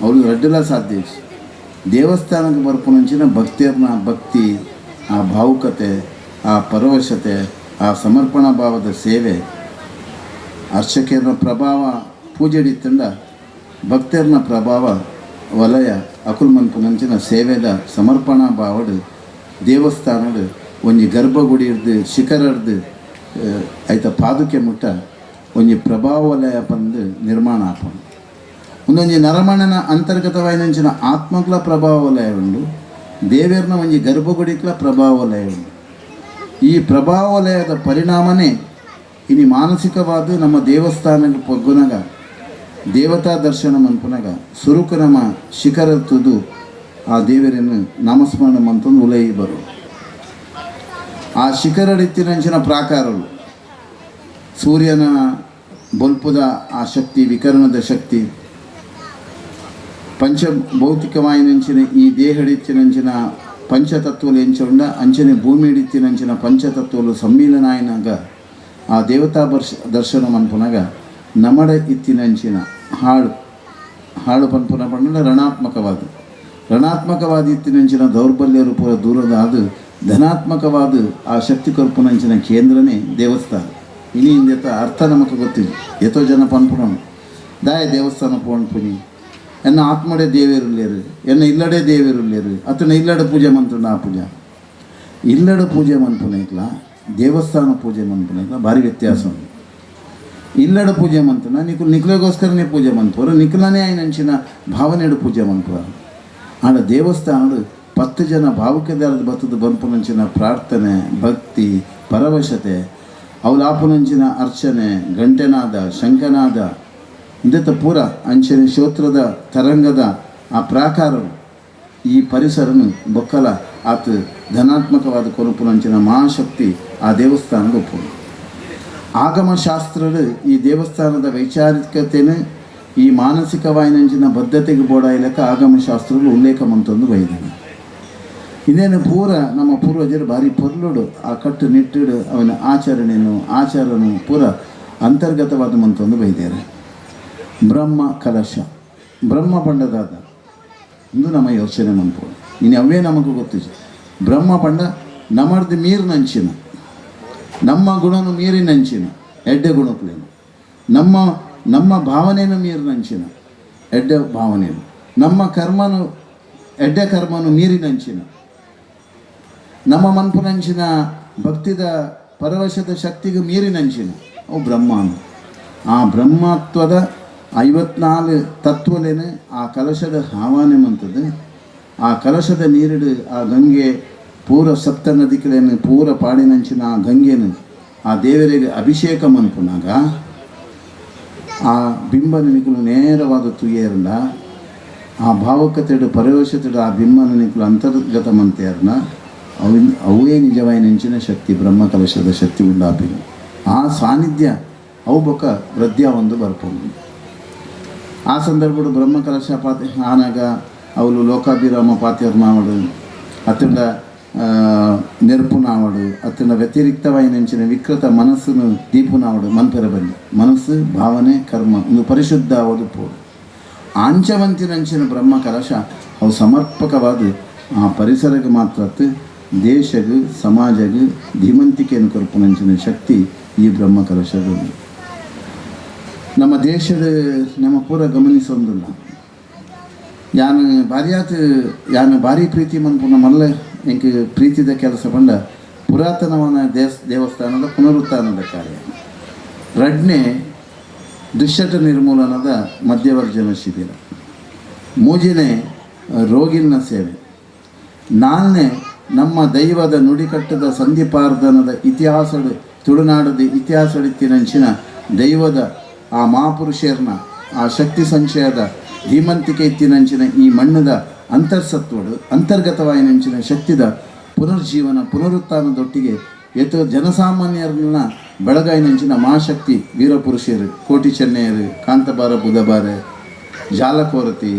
Speaker 7: ಅವರು ರಡ್ಡಲ ಸಾಧ್ಯ. ದೇವಸ್ಥಾನಕ್ಕೆ ಬರ್ಪುನಂಚಿನ ಭಕ್ತಿ, ಆ ಭಾವುಕತೆ, ಆ ಪರವಶತೆ, ಆ ಸಮರ್ಪಣಾ ಭಾವದ ಸೇವೆ, ಅರ್ಚಕರ ಪ್ರಭಾವ ಪೂಜೆ ಹಿಡಿತಂಡ ಭಕ್ತರನ ಪ್ರಭಾವ ವಲಯ ಅಕುಲ್ ಮನ್ಪುನಂಚಿನ ಸೇವೆದ ಸಮರ್ಪಣಾ ಭಾವಡು ದೇವಸ್ಥಾನದ ಒಂದು ಗರ್ಭಗುಡಿ ಹಿಡ್ದು ಶಿಖರ ಹಿಡ್ದು ಆಯ್ತ ಪಾದುಕೆ ಮುಟ್ಟ ಒಂದು ಪ್ರಭಾವ ವಲಯ ಬಂದು ನಿರ್ಮಾಣ ಆಪ ಒಂದೊಂದು ನರಮಣನ ಅಂತರ್ಗತವಾಯಿನಂಚಿನ ಆತ್ಮಗಳ ಪ್ರಭಾವ ವಲಯ ಉಂಡು, ದೇವೇರ್ನ ಒಂದು ಗರ್ಭಗುಡಿಗಳ ಪ್ರಭಾವ ವಲಯ ಉಂಡು. ಈ ಪ್ರಭಾವ ವಲಯದ ಪರಿಣಾಮನೇ ಇನ್ನು ಮಾನಸಿಕವಾದ ನಮ್ಮ ದೇವಸ್ಥಾನಕ್ಕೆ ಪೊಗ್ಗುನಾಗ ದೇವತಾ ದರ್ಶನ ಮನ್ಪುನಾಗ ಸುರುಕು ನಮ್ಮ ಶಿಖರ ತುದು ಆ ದೇವರನ್ನು ನಾಮಸ್ಮರಣೆ ಮಂತಂದು ಉಲೈ ಬರು. ಆ ಶಿಖರ ರೀತಿಯಂಚಿನ ಪ್ರಾಕಾರಗಳು ಸೂರ್ಯನ ಬೊಲ್ಪುದ ಆ ಶಕ್ತಿ, ವಿಕರಣದ ಶಕ್ತಿ, ಭೌತಿಕವಾಯಿನಂಚಿನ ಈ ದೇಹ ಹಿಡಿತಿನಂಚಿನ ಪಂಚತತ್ವಲು ಎಂಚುಂಡ ಅಂಚನೆ ಭೂಮಿ ಹಿಡಿತಿನಂಚಿನ ಪಂಚತತ್ವಲು ಸಮ್ಮಿಲನ ಆಯ್ನಾಗ ಆ ದೇವತಾ ದರ್ಶನ ಮನ್ಪುನಾಗ ನಮಡ ಇತ್ತಿನಂಚಿನ ಹಾಳು ಪನ್ಪುನ ಪಂಡ ರಣಾತ್ಮಕವಾದ ಇತ್ತಿನಂಚಿನ ದೌರ್ಬಲ್ಯರು ಪೂರ ದೂರದ ಅದು ಧನಾತ್ಮಕವಾದ ಆ ಶಕ್ತಿ ಕೊರ್ಪುನಂಚಿನ ಕೇಂದ್ರನೇ ದೇವಸ್ಥಾನ. ಇನಿ ಹಿಂದೆತ ಅರ್ಥ ನಮಗೆ ಗೊತ್ತಿಲ್ಲ. ಎಷ್ಟೋ ಜನ ಪನ್ಪುಣ ದಾಯ ದೇವಸ್ಥಾನ ಪೋಣ್ಪುನಿ ಎನ್ನ ಆತ್ಮಡೆ ದೇವೇರುಲ್ಲೇರು, ಎನ್ನ ಇಲ್ಲಡೆ ದೇವೇರುಲ್ಲೇರು, ಅತನ ಇಲ್ಲಡೆ ಪೂಜೆ ಮಂತ್ರುಂಡ ಆ ಪೂಜಾ ಇಲ್ಲಡೆ ಪೂಜೆ ಮನ್ಪುನೈಕ್ಲ ದೇವಸ್ಥಾನ ಪೂಜೆ ಮನ್ಪುನೈಕ್ಲ ಭಾರಿ ವ್ಯತ್ಯಾಸ ಉಂಟು. ಇಲ್ಲಡ ಪೂಜೆ ಮಂತನ ನಿಖಲೆಗೋಸ್ಕರನೇ ಪೂಜೆ ಮನ್ಪೋರು, ನಿಖಲನೇ ಆಯ್ನಂಚಿನ ಭಾವನೆಡು ಪೂಜೆ ಮನ್ಪೋರು. ಆಡ ದೇವಸ್ಥಾನಡು 10 ಜನ ಭಾವುಕದಾರದ ಬತ್ತದ ಬಂಪುನಂಚಿನ ಪ್ರಾರ್ಥನೆ, ಭಕ್ತಿ, ಪರವಶತೆ, ಅವಲಾಪುನಂಚಿನ ಅರ್ಚನೆ, ಗಂಟೆನಾದ, ಶಂಖನಾದ ಇಂದೆತ್ತ ಪೂರ ಅಂಚನೆ ಶ್ರೋತ್ರದ ತರಂಗದ ಆ ಪ್ರಾಕಾರವು ಈ ಪರಿಸರನು ಬೊಕ್ಕಲ ಆತ ಧನಾತ್ಮಕವಾದ ಕೊರಪುನಂಚಿನ ಮಹಾಶಕ್ತಿ ಆ ದೇವಸ್ಥಾನದ ಒಪ್ಪು. ಆಗಮಶಾಸ್ತ್ರರು ಈ ದೇವಸ್ಥಾನದ ವೈಚಾರಿಕತೆಯನ್ನು ಈ ಮಾನಸಿಕವಾಯಿನಂಚಿನ ಬದ್ಧತೆಗೆ ಬೋಡಾಯಿಲಕ ಆಗಮಶಾಸ್ತ್ರಗಳು ಉಲ್ಲೇಖ ಮಂತಂದು ಬೈದಾನೆ. ಇದೇನು ಪೂರ ನಮ್ಮ ಪೂರ್ವಜರು ಭಾರಿ ಪೊರ್ಲುಡು ಆ ಕಟ್ಟು ನಿಟ್ಟಿಡು ಅವನ ಆಚಾರನು ಪೂರ ಅಂತರ್ಗತವಾದ ಮಂತಂದು ಬೈದಾರೆ. ಬ್ರಹ್ಮ ಕಲಶ ಬ್ರಹ್ಮ ಪಂಡದಾದ ಇಂದು ನಮ್ಮ ಯೋಚನೆ ಮನ್ಪೋಡು. ಇನ್ನು ಅವೇ ನಮಗೆ ಗೊತ್ತಿದೆ. ಬ್ರಹ್ಮ ಪಂಡ ನಮ್ಮದು ಮೀರಿನಂಚಿನ, ನಮ್ಮ ಗುಣನು ಮೀರಿನಂಚಿನ ಎಡ್ಡೆ ಗುಣಕ್ಲೇನು, ನಮ್ಮ ಭಾವನೆಯನ್ನು ಮೀರಿನಂಚಿನ ಎಡ್ಡೆ ಭಾವನೆನು, ನಮ್ಮ ಎಡ್ಡೆ ಕರ್ಮನು ಮೀರಿನಂಚಿನ, ನಮ್ಮ ಮನ್ಪುನಂಚಿನ ಭಕ್ತಿದ ಪರವಶದ ಶಕ್ತಿಗೆ ಮೀರಿನಂಚಿನ ಅವು ಬ್ರಹ್ಮ. ಆ ಬ್ರಹ್ಮತ್ವದ 54 ತತ್ವಲೇನೆ ಆ ಕಲಶದ ಆಹ್ವಾನ ಮಂತದ್ದು. ಆ ಕಲಶದ ನೀರಿಡು ಆ ಗಂಗೆ ಪೂರ ಸಪ್ತ ನದಿಗಳೇನು ಪೂರ ಪಾಡಿನಂಚಿನ ಆ ಗಂಗೆನು ಆ ದೇವರಿಗೆ ಅಭಿಷೇಕ ಮನ್ಪುನಾಗ ಆ ಬಿಂಬನ ನಿಕಲು ನೇರವಾದ ತುಯ್ಯರಲ್ಲ, ಆ ಭಾವಕತೆಡು ಪರವಶತೆಡು ಆ ಬಿಂಬನ ನಿಕಲು ಅಂತರ್ಗತ ಮಂತೆಯರನ್ನ ಅವೇ ನಿಜವಾದ ನೆಂಚಿನ ಶಕ್ತಿ, ಬ್ರಹ್ಮ ಕಲಶದ ಶಕ್ತಿ ಉಂಡಾಪಿನ ಆ ಸಾನ್ನಿಧ್ಯ ಅವು ಬೊಕ್ಕ ವೃದ್ಧ ಒಂದು ಬರ್ಪೋದು. ಆ ಸಂದರ್ಭಡು ಬ್ರಹ್ಮ ಕಲಶ ಪಾತಿ ಆನಾಗ ಅವಳು ಲೋಕಾಭಿರಾಮ ಪಾತ್ಯರು ನಾವಡು ಅತ್ತಂಡ ನೆರಪು ನಾವಡು ಅತ್ತಂಡ ವ್ಯತಿರಿಕ್ತವಾಗಿ ನೆಂಚಿನ ವಿಕೃತ ಮನಸ್ಸನ್ನು ದೀಪು ನಾವಡು ಮನ್ಪೆರ ಬನ್ನಿ ಮನಸ್ಸು ಭಾವನೆ ಕರ್ಮ ಒಂದು ಪರಿಶುದ್ಧ ಆವದು ಪೋಡು. ಆಂಚವಂತಿನಂಚಿನ ಬ್ರಹ್ಮ ಕಲಶ ಅವು ಸಮರ್ಪಕವಾದ ಆ ಪರಿಸರಕ್ಕೆ ಮಾತ್ರ ದೇಶಗೂ ಸಮಾಜಗೂ ಧೀಮಂತಿಕೆಯನ್ನು ಕೊರಪುನಂಚಿನ ಶಕ್ತಿ ಈ ಬ್ರಹ್ಮ ಕಲಶದ ಉಂಟು. ನಮ್ಮ ದೇಶದ ನಮ್ಮ ಪೂರ ಗಮನಿಸೊಂದಿಲ್ಲ. ಯಾನು ಭಾರಿ ಪ್ರೀತಿ ಮನ್ಪುನ ಮಲ್ಲ ಎಂಕ್ ಪ್ರೀತಿದ ಕೆಲಸ ಬಂದ ಪುರಾತನವನ ದೇವಸ್ಥಾನದ ಪುನರುತ್ಥಾನದ ಕಾರ್ಯ. ರಡ್ನೆ ದುಶ್ಚಟ ನಿರ್ಮೂಲನದ ಮಧ್ಯವರ್ಜನ ಶಿಬಿರ. ಮೂಜಿನೇ ರೋಗಿನ ಸೇವೆ. ನಾಲ್ನೇ ನಮ್ಮ ದೈವದ ನುಡಿಕಟ್ಟದ ಸಂಧಿಪಾರ್ಧನದ ಇತಿಹಾಸದ ತುಳುನಾಡದ ಇತಿಹಾಸಡಿತ್ತಿನಂಚಿನ ದೈವದ ಆ ಮಹಾಪುರುಷರ್ನ ಆ ಶಕ್ತಿ ಸಂಚಯದ ಧೀಮಂತಿಕೆ ಇತ್ತಿನಂಚಿನ ಈ ಮಣ್ಣದ ಅಂತರ್ಸತ್ವಡು ಅಂತರ್ಗತವಾಯಿನಂಚಿನ ಶಕ್ತಿದ ಪುನರ್ಜೀವನ ಪುನರುತ್ಥಾನದೊಟ್ಟಿಗೆ ಎತ್ತು ಜನಸಾಮಾನ್ಯರನ್ನ ಬೆಳಗಾಯಿನಂಚಿನ ಮಹಾಶಕ್ತಿ ವೀರಪುರುಷರು ಕೋಟಿ ಚೆನ್ನೈಯರು ಕಾಂತಬಾರ ಬುಧಬಾರೆ ಜಾಲಕೋರತಿ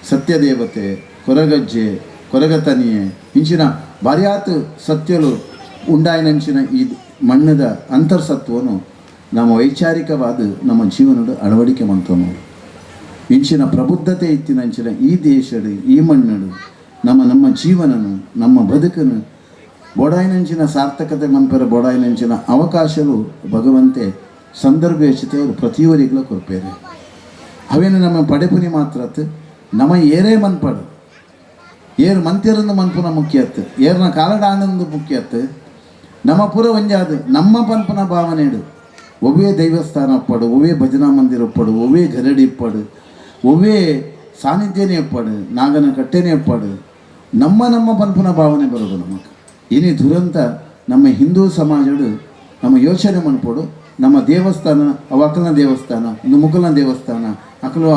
Speaker 7: ಸತ್ಯದೇವತೆ ಕೊರಗಜ್ಜೆ ಕೊರಗತನಿಯೆ ಇಂಚಿನ ಭಾರ್ಯಾತ್ ಸತ್ಯಲು ಉಂಡಾಯಿನಂಚಿನ ಈ ಮಣ್ಣದ ಅಂತರ್ಸತ್ವವನ್ನು ನಮ್ಮ ವೈಚಾರಿಕವಾದ ನಮ್ಮ ಜೀವನದ ಅಳವಡಿಕೆ ಮಾಡ್ತೋನು. ಇಂಚಿನ ಪ್ರಬುದ್ಧತೆ ಇತ್ತಿನಂಚಿನ ಈ ದೇಶಡು ಈ ಮಣ್ಣಡು ನಮ್ಮ ಜೀವನನು ನಮ್ಮ ಬದುಕನ್ನು ಬೋಡಾಯಿನಂಚಿನ ಸಾರ್ಥಕತೆ ಮನ್ಪರ ಬೋಡಾಯಿನಂಚಿನ ಅವಕಾಶಗಳು ಭಗವಂತೆ ಸಂದರ್ಭೋಚಿತ ಪ್ರತಿಯೊರಿಗಳ ಕೊರ್ಪೇರೆ. ಅವೇನು ನಮ್ಮ ಪಡೆಪುನಿ ಮಾತ್ರತ್ ನಮ್ಮ ಏರೇ ಮನ್ಪಡು ಏರು ಮಂತ್ಯರಂದು ಮನ್ಪುನ ಮುಖ್ಯತ್ ಏರ್ನ ಕಾಲಡ ಆನಂದ ಮುಖ್ಯತ್ ನಮ್ಮ ಪುರ ಒಂಜಾದು ನಮ್ಮ ಪನ್ಪುನ ಭಾವನೆಡು ಒವ್ವೇ ದೈವಸ್ಥಾನ ಅಪ್ಪಡು ಒವ್ವೇ ಭಜನಾ ಮಂದಿರ ಅಪ್ಪಡು ಒವ್ವೇ ಗರಡಿ ಇಪ್ಪಡು ಒವ್ವೇ ಸಾನ್ನಿಧ್ಯನೇ ಅಪ್ಪಡು ನಾಗನ ಕಟ್ಟೆನೇ ಅಪ್ಪಡು ನಮ್ಮ ಪನ್ಪುನ ಭಾವನೆ ಬರೋದು ನಮಗೆ. ಇನಿ ದುರಂತ ನಮ್ಮ ಹಿಂದೂ ಸಮಾಜಡು ನಮ್ಮ ಯೋಚನೆ ಮನ್ಪೋಡು ನಮ್ಮ ದೇವಸ್ಥಾನ ಅವು ಅಕ್ಕಲನ ದೇವಸ್ಥಾನ ಒಂದು ಮುಗಲ್ನ ದೇವಸ್ಥಾನ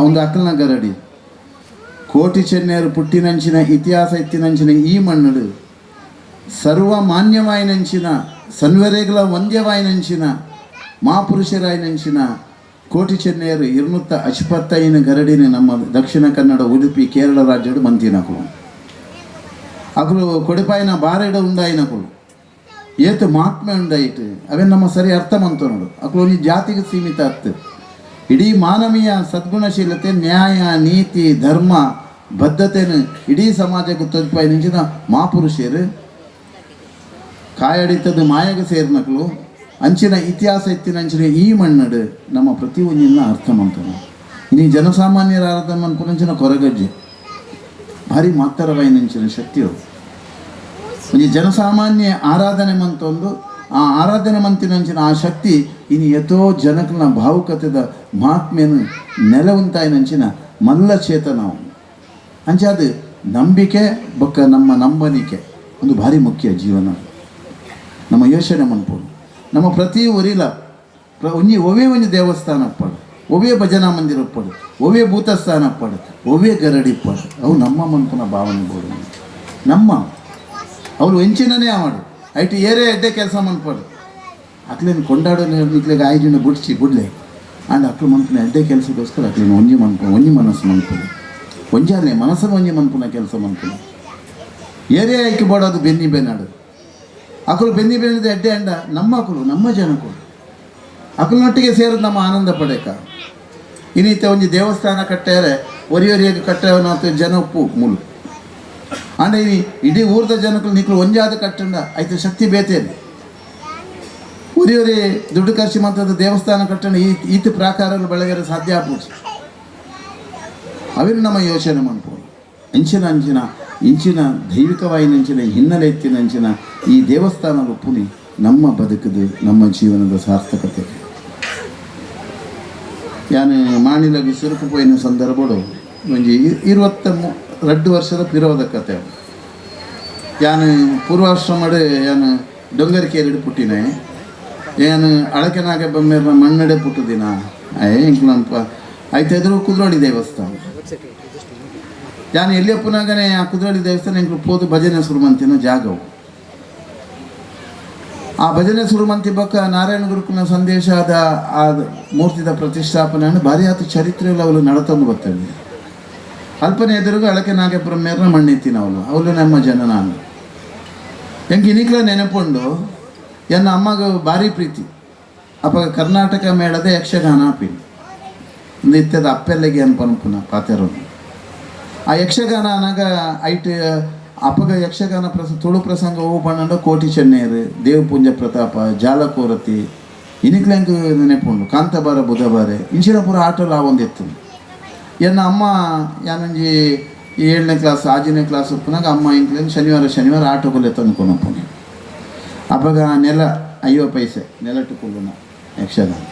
Speaker 7: ಒಂದು ಅಕ್ಕಲನ ಗರಡಿ ಕೋಟಿ ಚೆನ್ನೈಯರು ಪುಟ್ಟಿನಂಚಿನ ಇತಿಹಾಸ ಇತ್ತಿನಂಚಿನ ಈ ಮಣ್ಣಡು ಸರ್ವಮಾನ್ಯವಾಯಿನಂಚಿನ ಸನ್ವರೆಗಳ ಒಂದ್ಯವಾಯಿನಂಚಿನ ಮಹಾಪುರುಷರಾಯಿನಂಚಿನ ಕೋಟಿ ಚೆನ್ನೈಯರು 255 ಗರಡಿನ ನಮ್ಮ ದಕ್ಷಿಣ ಕನ್ನಡ ಉಡುಪಿ ಕೇರಳ ರಾಜ್ಯಡು ಮಂತಿನಕಲು ಅಕಲು ಕೊಡಿಪಾಯಿನ ಬಾರೆಡ ಉಂಡಾಯಿನಕಲು ಏತು ಮಹಾತ್ಮೆ ಉಂಡಾಯಿತು ಅವೇ ನಮ್ಮ ಸರಿ ಅರ್ಥ ಮಂತು ನೋಡು. ಅಕಲು ಒಂದು ಜಾತಿಗೆ ಸೀಮಿತ ಅತ್ತು. ಇಡೀ ಮಾನವೀಯ ಸದ್ಗುಣಶೀಲತೆ ನ್ಯಾಯ ನೀತಿ ಧರ್ಮ ಬದ್ಧತೆಯನ್ನು ಇಡೀ ಸಮಾಜಕ್ಕೆ ತೊಜ್ಪಾಯಿನಂಚಿನ ಮಹಾಪುರುಷರು ಕಾಯಡಿತದ ಮಾಯಗೆ ಸೇರ್ನಕಲು ಅಂಚಿನ ಇತಿಹಾಸ ಎತ್ತಿನಂಚಿನ ಈ ಮಣ್ಣಡು ನಮ್ಮ ಪ್ರತಿಯೊಂದಿನ ಅರ್ಥ ಮಂತನು. ಇನ್ನು ಜನಸಾಮಾನ್ಯರ ಆರಾಧನೆ ಮನ್ಪುನಂಚಿನ ಕೊರಗಜ್ಜೆ ಭಾರಿ ಮಾತ್ತರವಾಯಿನಂಚಿನ ಶಕ್ತಿಯು ಒಂದು ಜನಸಾಮಾನ್ಯ ಆರಾಧನೆ ಮಂತೊಂದು ಆ ಆರಾಧನೆ ಮಂತಿನಂಚಿನ ಆ ಶಕ್ತಿ ಇನ್ನು ಎತ್ತೋ ಜನಕನ ಭಾವುಕತೆದ ಮಹಾತ್ಮೆಯನ್ನು ನೆಲವಂತಾಯಿನಂಚಿನ ಮಲ್ಲ ಚೇತನವು ಅಂಚಾದು ನಂಬಿಕೆ ಬೊಕ್ಕ ನಮ್ಮ ನಂಬನಿಕೆ ಒಂದು ಭಾರಿ ಮುಖ್ಯ ಜೀವನ. ನಮ್ಮ ಯೋಚನೆ ಮನ್ಪೋಡು ನಮ್ಮ ಪ್ರತಿ ಊರಿಲ ಒವೇ ಒಂದು ದೇವಸ್ಥಾನ ಅಪ್ಪಡು ಒವೇ ಭಜನಾ ಮಂದಿರ ಅಪ್ಪಡು ಒವೇ ಭೂತಸ್ಥಾನ ಅಪ್ಪಡು ಒವೇ ಗರಡಿ ಇಪ್ಪಡು ಅವು ನಮ್ಮ ಮನ್ಪುನ ಭಾವನೆ ಬೋಡು ನಮ್ಮ ಅವರು ಹೆಂಚಿನೇ ಮಾಡು ಐಟಿ ಏರೇ ಎಡ್ಡೆ ಕೆಲಸ ಮನ್ಪಡು ಅಕ್ಲೇನು ಕೊಂಡಾಡೋ ನಿಕ್ಲಿಗೆ ಆಯ್ಜಿನ ಬಿಡ್ಲೆ ಅಂಡ್ ಅಕ್ಳು ಮನ್ಪುನ ಎಡ್ಡೆ ಕೆಲಸಕ್ಕೋಸ್ಕರ ಅಕ್ಲೇನು ಒಂಜಿ ಮನಸ್ಸು ಮನ್ಪುಡು ಒಂಜಾನೆ ಮನಸ್ಸನ್ನು ಒಂಜಿ ಮನ್ಪುನ ಕೆಲಸ ಮನ್ಪುನ ಏರೇ ಆಯ್ಕೆ ಬೋಡೋದು ಬೆನ್ನಿ ಬೆನ್ನಾಡು ಅಕಲು ಬೆನ್ನಿ ಬೆನ್ನದ ಎಡ್ಡೆ ಅಂಡ ನಮ್ಮ ಅಕಲು ನಮ್ಮ ಜನಕ್ಕಳು ಅಕಲಿನೊಟ್ಟಿಗೆ ಸೇರೋದು ನಮ್ಮ ಆನಂದ ಪಡೆಕ. ಇನ್ನಿತ ಒಂಜಿ ದೇವಸ್ಥಾನ ಕಟ್ಟಾರೆ ಒರಿಯೊರಿಯಾಗಿ ಕಟ್ಟವನ ಜನ ಉಪ್ಪು ಮುಲು ಅಂಡ ಇಡೀ ಊರದ ಜನಕ್ಕಳು ನಿಕ್ಲು ಒಂಜಾದ ಕಟ್ಟಂಡ ಆಯ್ತು ಶಕ್ತಿ ಬೇತೇನೆ ಒರಿಯೊರಿ ದುಡ್ಡು ಖರ್ಚು ಮಾತ್ರದ ದೇವಸ್ಥಾನ ಕಟ್ಟಂಡ ಈತ ಪ್ರಾಕಾರಗಳು ಬೆಳಗರೆ ಸಾಧ್ಯ ಆಗ್ಬೋದು. ಅವೇನು ನಮ್ಮ ಯೋಚನೆ ಮಾಡ್ಬೋದು. ಇಂಚಿನ ದೈವಿಕವಾಯಿನಂಚಿನ ಹಿನ್ನೆಲೆ ಎತ್ತಿನಂಚಿನ ಈ ದೇವಸ್ಥಾನದ ಪುನಿ ನಮ್ಮ ಬದುಕದು ನಮ್ಮ ಜೀವನದ ಸಾರ್ಥಕತೆ. ಯಾನು ಮಾಣಿಲಗಿ ಸುರುಕು ಪೋಯಿನ ಸಂದರ್ಭಡು ಒಂಜಿ 22 ವರ್ಷದ ಪಿರೋದ ಕತೆ. ಯಾನು ಪೂರ್ವಾಶ್ರಮಡು ಯಾನು ಡೊಂಗರಿಕೇರಿಡು ಪುಟ್ಟಿನೇ ಏನು ಅಳಕೆನಾಗೆ ಬೊಮ್ಮೆರ್ನ ಮಣ್ಣಡೆ ಪುಟ್ಟುದಿನ ಇಂಕ್ಲಂಪ ಆಯ್ತು ಎದುರು ಕುದ್ರೋಳಿ ದೇವಸ್ಥಾನ ಯಾನು ಎಲ್ಲಿಯಪ್ಪನಾಗನೇ ಆ ಕುದ್ರೋಳಿ ದೇವಸ್ಥಾನ ಇಂಕ್ಲು ಪೋದು ಭಜನೆ ಸುರುಮಂತಿನ ಜಾಗವು ಆ ಭಜನೆ ಸುರುಮಂತಿ ಬೊಕ್ಕ ನಾರಾಯಣ ಗುರುಕುಲ ಸಂದೇಶದ ಆ ಮೂರ್ತಿದ ಪ್ರತಿಷ್ಠಾಪನೆಯನ್ನು ಭಾರಿ ಆತ ಚರಿತ್ರೆಯಲ್ಲಿ ಅವಳು ನಡತಂದು ಬರ್ತೇವೆ. ಅಲ್ಪನೆ ಎದುರುಗ ಅಳಕೆ ನಾಗೆ ಬ್ರಹ್ಮೇರ್ನ ಮಣ್ಣೆತ್ತಿನ ಅವಳು ನಮ್ಮ ಜನ ನಾನು ಹೆಂಗೆ ಇನಿಕ್ಲ ನೆನಪುಂಡು ಎನ್ನ ಅಮ್ಮಗ ಭಾರಿ ಪ್ರೀತಿ ಅಪ್ಪ ಕರ್ನಾಟಕ ಮೇಳದ ಯಕ್ಷಗಾನ ಆಪಿನ ಒಂದು ಇತ್ತದ ಅಪ್ಪೆಲ್ಲೆಗೆ ಅನ್ಪನ್ಪುನ ಪಾತೆರೋನು ಆ ಯಕ್ಷಗಾನ ಅನಾಗ ಐಟ್ ಅಪಗ ಯಕ್ಷಗಾನ ತುಳು ಪ್ರಸಂಗ ಹೂ ಪಂಡ ಕೋಟಿ ಚೆನ್ನೇರು ದೇವಪುಂಜ ಪ್ರತಾಪ ಜಾಲಕೋರತಿ ಇನಿಕ್ಲೆಂಕ್ ನೆನಪುಂಡು ಕಾಂತಬಾರ ಬುಧಬಾರೆ ಇಂಚಿನ ಪೂರ ಆಟೋಲು ಆವೊಂದಿತ್ತು ಎನ್ನ ಅಮ್ಮ ಯಾನಂಜಿ 7ನೇ ಕ್ಲಾಸ್ 6ನೇ ಕ್ಲಾಸ್ ಉಪ್ಪುನಾಗ ಅಮ್ಮ ಇಂಕ್ಲೇನು ಶನಿವಾರ ಆಟೋಗೊಲೆ ತಂದುಕೊನಪ್ಪುನಿ ಅಪಗ ನೆಲ 50 ಪೈಸೆ ನೆಲಟ್ಟು ಕುಲ್ಲುನ ಯಕ್ಷಗಾನ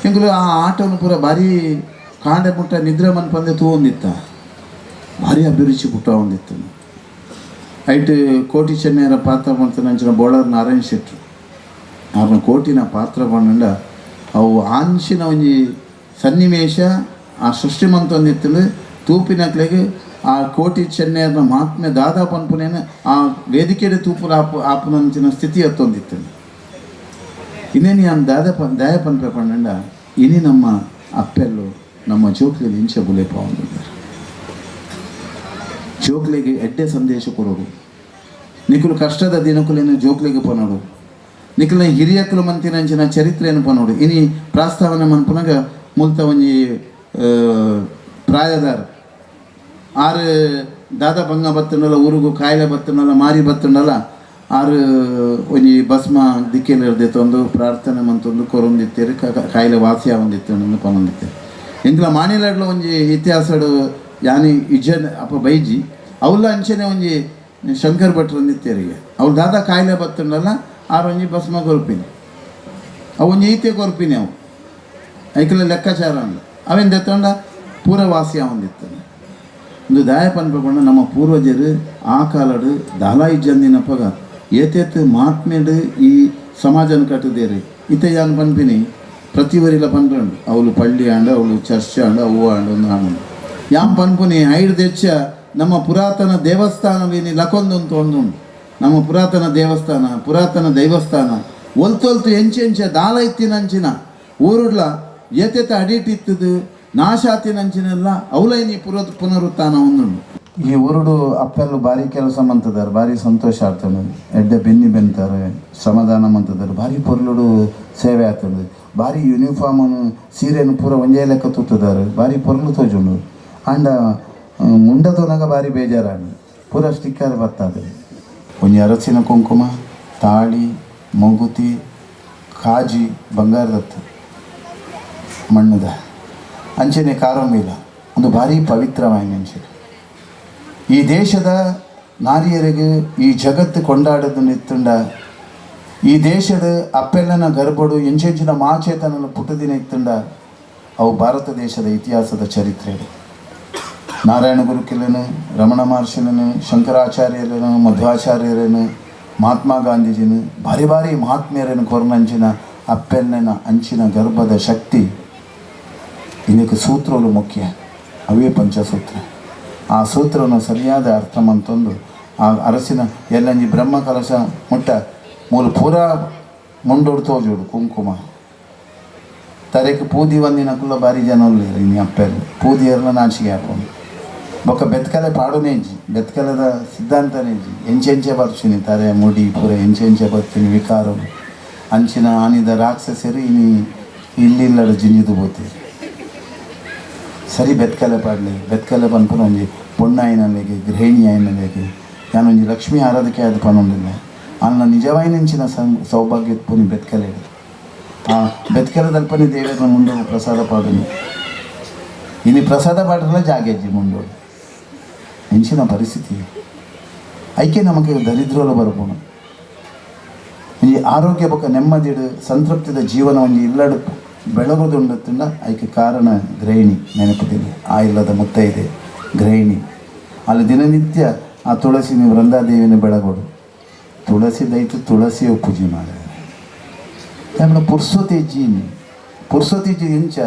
Speaker 7: ಇಂಕುಲು ಆ ಆಟೋನು ಪೂರ ಭಾರಿ ಕಾಂಡೆ ಮುಟ್ಟ ನಿದ್ರೆ ಮನ್ಪಂದೆ ತೂವೊಂದಿತ್ತ ಭಾರಿ ಅಭಿರುಚಿ ಪುಟ್ಟ ಒಂದಿತ್ತು ಐಟ್ ಕೋಟಿ ಚೆನ್ನೈರ ಪಾತ್ರ ಮಾಡ್ತಾನೆ ಅಂಚಿನ ಬೋಳರ್ ನಾರಾಯಣ್ ಶೆಟ್ರು ಅವ್ರನ್ನ ಕೋಟಿನ ಪಾತ್ರ ಪಂಡ ಅವು ಆಂಚಿನ ಒಂಜಿ ಸನ್ನಿವೇಶ ಆ ಸೃಷ್ಟಿ ಮಂತೊಂದಿತ್ತು ತೂಪಿನಕ್ಲೆಗೆ ಆ ಕೋಟಿ ಚೆನ್ನೈರ್ನ ಮಹಾತ್ಮೆ ದಾದಾ ಪನ್ಪುನೇನ ಆ ವೇದಿಕೆಡೆ ತೂಪುರ ಆಪುನಂಚಿನ ಸ್ಥಿತಿ ಎತ್ತೊಂದಿತ್ತು ಇನ್ನೇನು ನಾನು ದಯ ಪನ್ಪೆ ಪಂಡ ಇನಿ ನಮ್ಮ ಅಪ್ಪೆಲ್ಲು ನಮ್ಮ ಜೋಕ್ಲಿಗೆ ಇಂಚ ಬುಲೆಪ ಒಂದಿದ್ದಾರೆ ಜೋಕ್ಲಿಗೆ ಎಡ್ಡೆ ಸಂದೇಶ ಕೊಡೋದು ನಿಖಲು ಕಷ್ಟದ ದಿನಕುಲೇನು ಜೋಕ್ಲಿಗೆ ಪನೋಡು ನಿಖಲ ಹಿರಿಯಕಲು ಮಂತಿನಂಚಿನ ಚರಿತ್ರೆಯನ್ನು ಪನೋಡು ಇನಿ ಪ್ರಾಸ್ತಾವನೆ ಮನ್ಪುನಾಗ ಮುಲ್ತ ಒಂಜಿ ಪ್ರಾಯದಾರ ಆರು ದಾದ ಬಂಗ ಬತ್ತುಂಡಲ್ಲ ಊರಿಗೂ ಕಾಯಿಲೆ ಬತ್ತುಂಡಲ್ಲ ಮಾರಿ ಬತ್ತುಂಡಲ್ಲ ಆರು ಒಂಜಿ ಭಸ್ಮ ದಿಕ್ಕೆಲ್ಲ ಇರ್ದಿತ್ತೊಂದು ಪ್ರಾರ್ಥನೆ ಮಂತೊಂದು ಕೊರೊಂದಿತ್ತೇರಿ ಕಾಯಿಲೆ ವಾಸಿ ಆವಂದಿತ್ತು ಪನೊಂದಿತ್ತೇರಿ ಎಂಕ್ಲ ಮಾಣಿಲಾಡ್ಲ ಒಂಜಿ ಇತಿಹಾಸಡು ಯಾನಿ ಇಜ್ಜನ್ ಅಪ್ಪ ಬೈಜಿ ಅವಲ್ಲ ಅಂಚನೆ ಒಂಜಿ ಶಂಕರ್ ಭಟ್ರು ಅಂದಿತ್ತೇರಿಗೆ ಅವ್ರು ದಾದ ಕಾಯಿಲೆ ಬತ್ತುಂಡಲ್ಲ ಆರು ಒಂಜಿ ಭಸ್ಮ ಕೊರ್ಪಿನಿ ಅವು ಒಂಜಿ ಈತೆ ಕೊರ್ಪಿನಿ ಅವು ಐಕಲ ಲೆಕ್ಕಾಚಾರ ಅಂದ ಅವೇನು ತೆತ್ತೊಂಡ ಪೂರ ವಾಸಿ ಆವಂದಿತ್ತಾನೆ ಒಂದು ದಾಯ ಪನ್ಪಕೊಂಡು ನಮ್ಮ ಪೂರ್ವಜರು ಆ ಕಾಲಡು ದಾಲಾಯಿ ಜಂದಿನಪ್ಪಗ ಏತೇತ್ ಮಹಾತ್ಮೆಡು ಈ ಸಮಾಜನ ಕಟ್ಟದೇರಿ ಇತ ಯಾನ್ ಪನ್ಪಿನಿ ಪ್ರತಿವರಿಲ ಪನ್ಪಂಡು ಅವಳು ಪಳ್ಳಿ ಆಂಡ ಅವಳು ಚರ್ಚ್ ಆಂಡ ಅವು ಆಂಡ ಒಂದು ಆಂಡು ಯಾನ್ ಪನ್ಪುನಿ ಐದು ದೆಚ್ಚ ನಮ್ಮ ಪುರಾತನ ದೇವಸ್ಥಾನದಲ್ಲಿ ಲಕೊಂದೊಂದು ತೊಂದುಂಡು ನಮ್ಮ ಪುರಾತನ ದೈವಸ್ಥಾನ ಒಲ್ತೊಲ್ತು ಎಂಚೆಂಚೆ ದಾಲ ಇತ್ತಿನಂಚಿನ ಊರುಡ್ಲ ಏತೇತ ಅಡಿಟಿತ್ತದು ನಾಶಾತಿನಂಚಿನೆಲ್ಲ ಅವಲೈನಿ ಪುನರುತ್ಥಾನ ಒಂದುಂಡು ಈ ಊರುಡು ಅಪ್ಪೆಲ್ಲ ಭಾರಿ ಕೆಲಸ ಮಂತದಾರೆ ಭಾರಿ ಸಂತೋಷ ಆಗ್ತದೆ ಎಡ್ಡೆ ಬೆನ್ನಿ ಬೆಂತಾರೆ ಶ್ರಮದಾನ ಮಂತದಾರೆ ಭಾರಿ ಪೊರ್ಲುಡು ಸೇವೆ ಆಗ್ತದೆ ಭಾರಿ ಯೂನಿಫಾರ್ಮನ್ನು ಸೀರೆಯನ್ನು ಪೂರ ಒಂಜೇ ಲೆಕ್ಕ ತುತ್ತದಾರೆ ಭಾರಿ ಪೊರ್ಲು ತೋಜುಂಡು ಆಂಡ ಮುಂಡದೋನಾಗ ಭಾರಿ ಬೇಜಾರಾಂಡು ಪೂರ ಸ್ಟಿಕ್ಕರ್ ಬರ್ತದೆ ಒಂಜಿ ಅರಸಿನ ಕುಂಕುಮ ತಾಳಿ ಮೊಗುತಿ ಕಾಜಿ ಬಂಗಾರದತ್ತು ಮಣ್ಣದ ಅಂಚನೆ ಕಾರೊಂಬಿಲ್ಲ ಒಂದು ಭಾರಿ ಪವಿತ್ರವಾಯಿನ ಅಂಚೆ ಈ ದೇಶದ ನಾರಿಯರಿಗೆ ಈ ಜಗತ್ತು ಕೊಂಡಾಡೋದು ನಿತ್ತುಂಡ ಈ ದೇಶದ ಅಪ್ಪೆಲ್ಲನ ಗರ್ಭಡು ಎಂಚೆಂಚಿನ ಮಾಚೇತನ ಪುಟ್ಟದಿನ ಇತ್ತುಂಡ ಅವು ಭಾರತ ದೇಶದ ಇತಿಹಾಸದ ಚರಿತ್ರೆ ನಾರಾಯಣ ಗುರುಕಿಲನು ರಮಣ ಮಹರ್ಷಿಲನು ಶಂಕರಾಚಾರ್ಯರನು ಮಧ್ವಾಚಾರ್ಯರನು ಮಹಾತ್ಮ ಗಾಂಧೀಜಿನು ಭಾರಿ ಭಾರಿ ಮಹಾತ್ಮೆಯರನ್ನು ಕೊರನಂಚಿನ ಅಪ್ಪೆಲ್ಲನ ಅಂಚಿನ ಗರ್ಭದ ಶಕ್ತಿ ಇದಕ್ಕೆ ಸೂತ್ರಗಳು ಮುಖ್ಯ ಅವೇ ಪಂಚಸೂತ್ರ ಆ ಸೂತ್ರವನ್ನು ಸರಿಯಾದ ಅರ್ಥ ಮಂತೊಂದು ಆ ಅರಸಿನ ಎಲ್ಲಂಜಿ ಬ್ರಹ್ಮ ಕಲಶ ಮುಟ್ಟ ಮೂಲು ಪೂರಾ ಮುಂಡೋಡು ತೋಜೋಡು ಕುಂಕುಮ ತರೆಗೆ ಪೂದಿ ಒಂದಿನಕ್ಕುಲ್ಲ ಭಾರಿ ಜನ ಉಳ್ಳೇರು ಇನ್ನು ಅಪ್ಪೆಲ್ಲ ಪೂದಿಯರ್ನ ನಾಚಿಗೆ ಹಾಕೊಂಡು ಬೊಕ್ಕ ಬೆತ್ಕಲೆ ಪಾಡುನೇಂಜಿ ಬೆತ್ಕಲದ ಸಿದ್ಧಾಂತನೇಂಜಿ ಎಂಚೆಂಚೆ ಬರ್ತೀನಿ ತರೆ ಮುಡಿ ಪೂರ ಎಂಚೆಂಚೆ ಬರ್ತೀನಿ ವಿಕಾರವು ಅಂಚಿನ ಆನಿದ ರಾಕ್ಷಸರು ಇಲ್ಲಿಲ್ಲದ ಜಿಂಜಿದು ಬೋತೀರಿ ಸರಿ ಬೆತ್ಕಲೆ ಪಾಡಲಿ ಬೆತ್ಕಲೆ ಪನ್ಪುನ ಒಂಜಿ ಪೊಣ್ಣಾಯಿನಲ್ಲಿಗೆ ಗೃಹಿಣಿ ಆಯಿನಲ್ಲಿಗೆ ನಾನೊಂಜಿ ಲಕ್ಷ್ಮೀ ಆರಾಧಕೆ ಆದ ಪನೊಂದಿಲ್ಲ ಅನ್ನ ನಿಜವಾಯಿನಂಚಿನ ಸೌಭಾಗ್ಯ ಪುನಿ ಬೆತ್ಕಲೆ ಆ ಬೆತ್ಕಲೆದಲ್ಪನಿ ದೇವರ ಮುಂದೆ ಪ್ರಸಾದ ಪಾಡುನಿ ಇನ್ನು ಪ್ರಸಾದ ಪಾಡ್ರಲ್ಲ ಜಾಗೆಜ್ಜಿ ಮುಂದೋಡು ಹೆಂಚಿನ ಪರಿಸ್ಥಿತಿ ಐಕೆ ನಮಗೆ ದರಿದ್ರೋಲ ಬರ್ಬೋದು ಈ ಆರೋಗ್ಯ ಬೊಕ್ಕ ನೆಮ್ಮದಿಡು ಸಂತೃಪ್ತಿದ ಜೀವನ ಒಂಜಿ ಇಲ್ಲಡು ಬೆಳಗೋದುಂಡತ್ತಿಂದ ಐಕೆ ಕಾರಣ ಗೃಹಿಣಿ ನೆನಪದಿಲ್ಲ ಆ ಇಲ್ಲದ ಮುತ್ತೈದೆ ಗೃಹಿಣಿ ಅಲ್ಲಿ ದಿನನಿತ್ಯ ಆ ತುಳಸಿನ ವೃಂದಾದೇವಿನ ಬೆಳಗೋಡು ತುಳಸಿ ದೈತು ತುಳಸಿಯ ಪೂಜೆ ಮಾಡಿದೆ ಆಮೇಲೆ ಪುರ್ಸೊತಿ ಜೀನಿ ಇಂಚ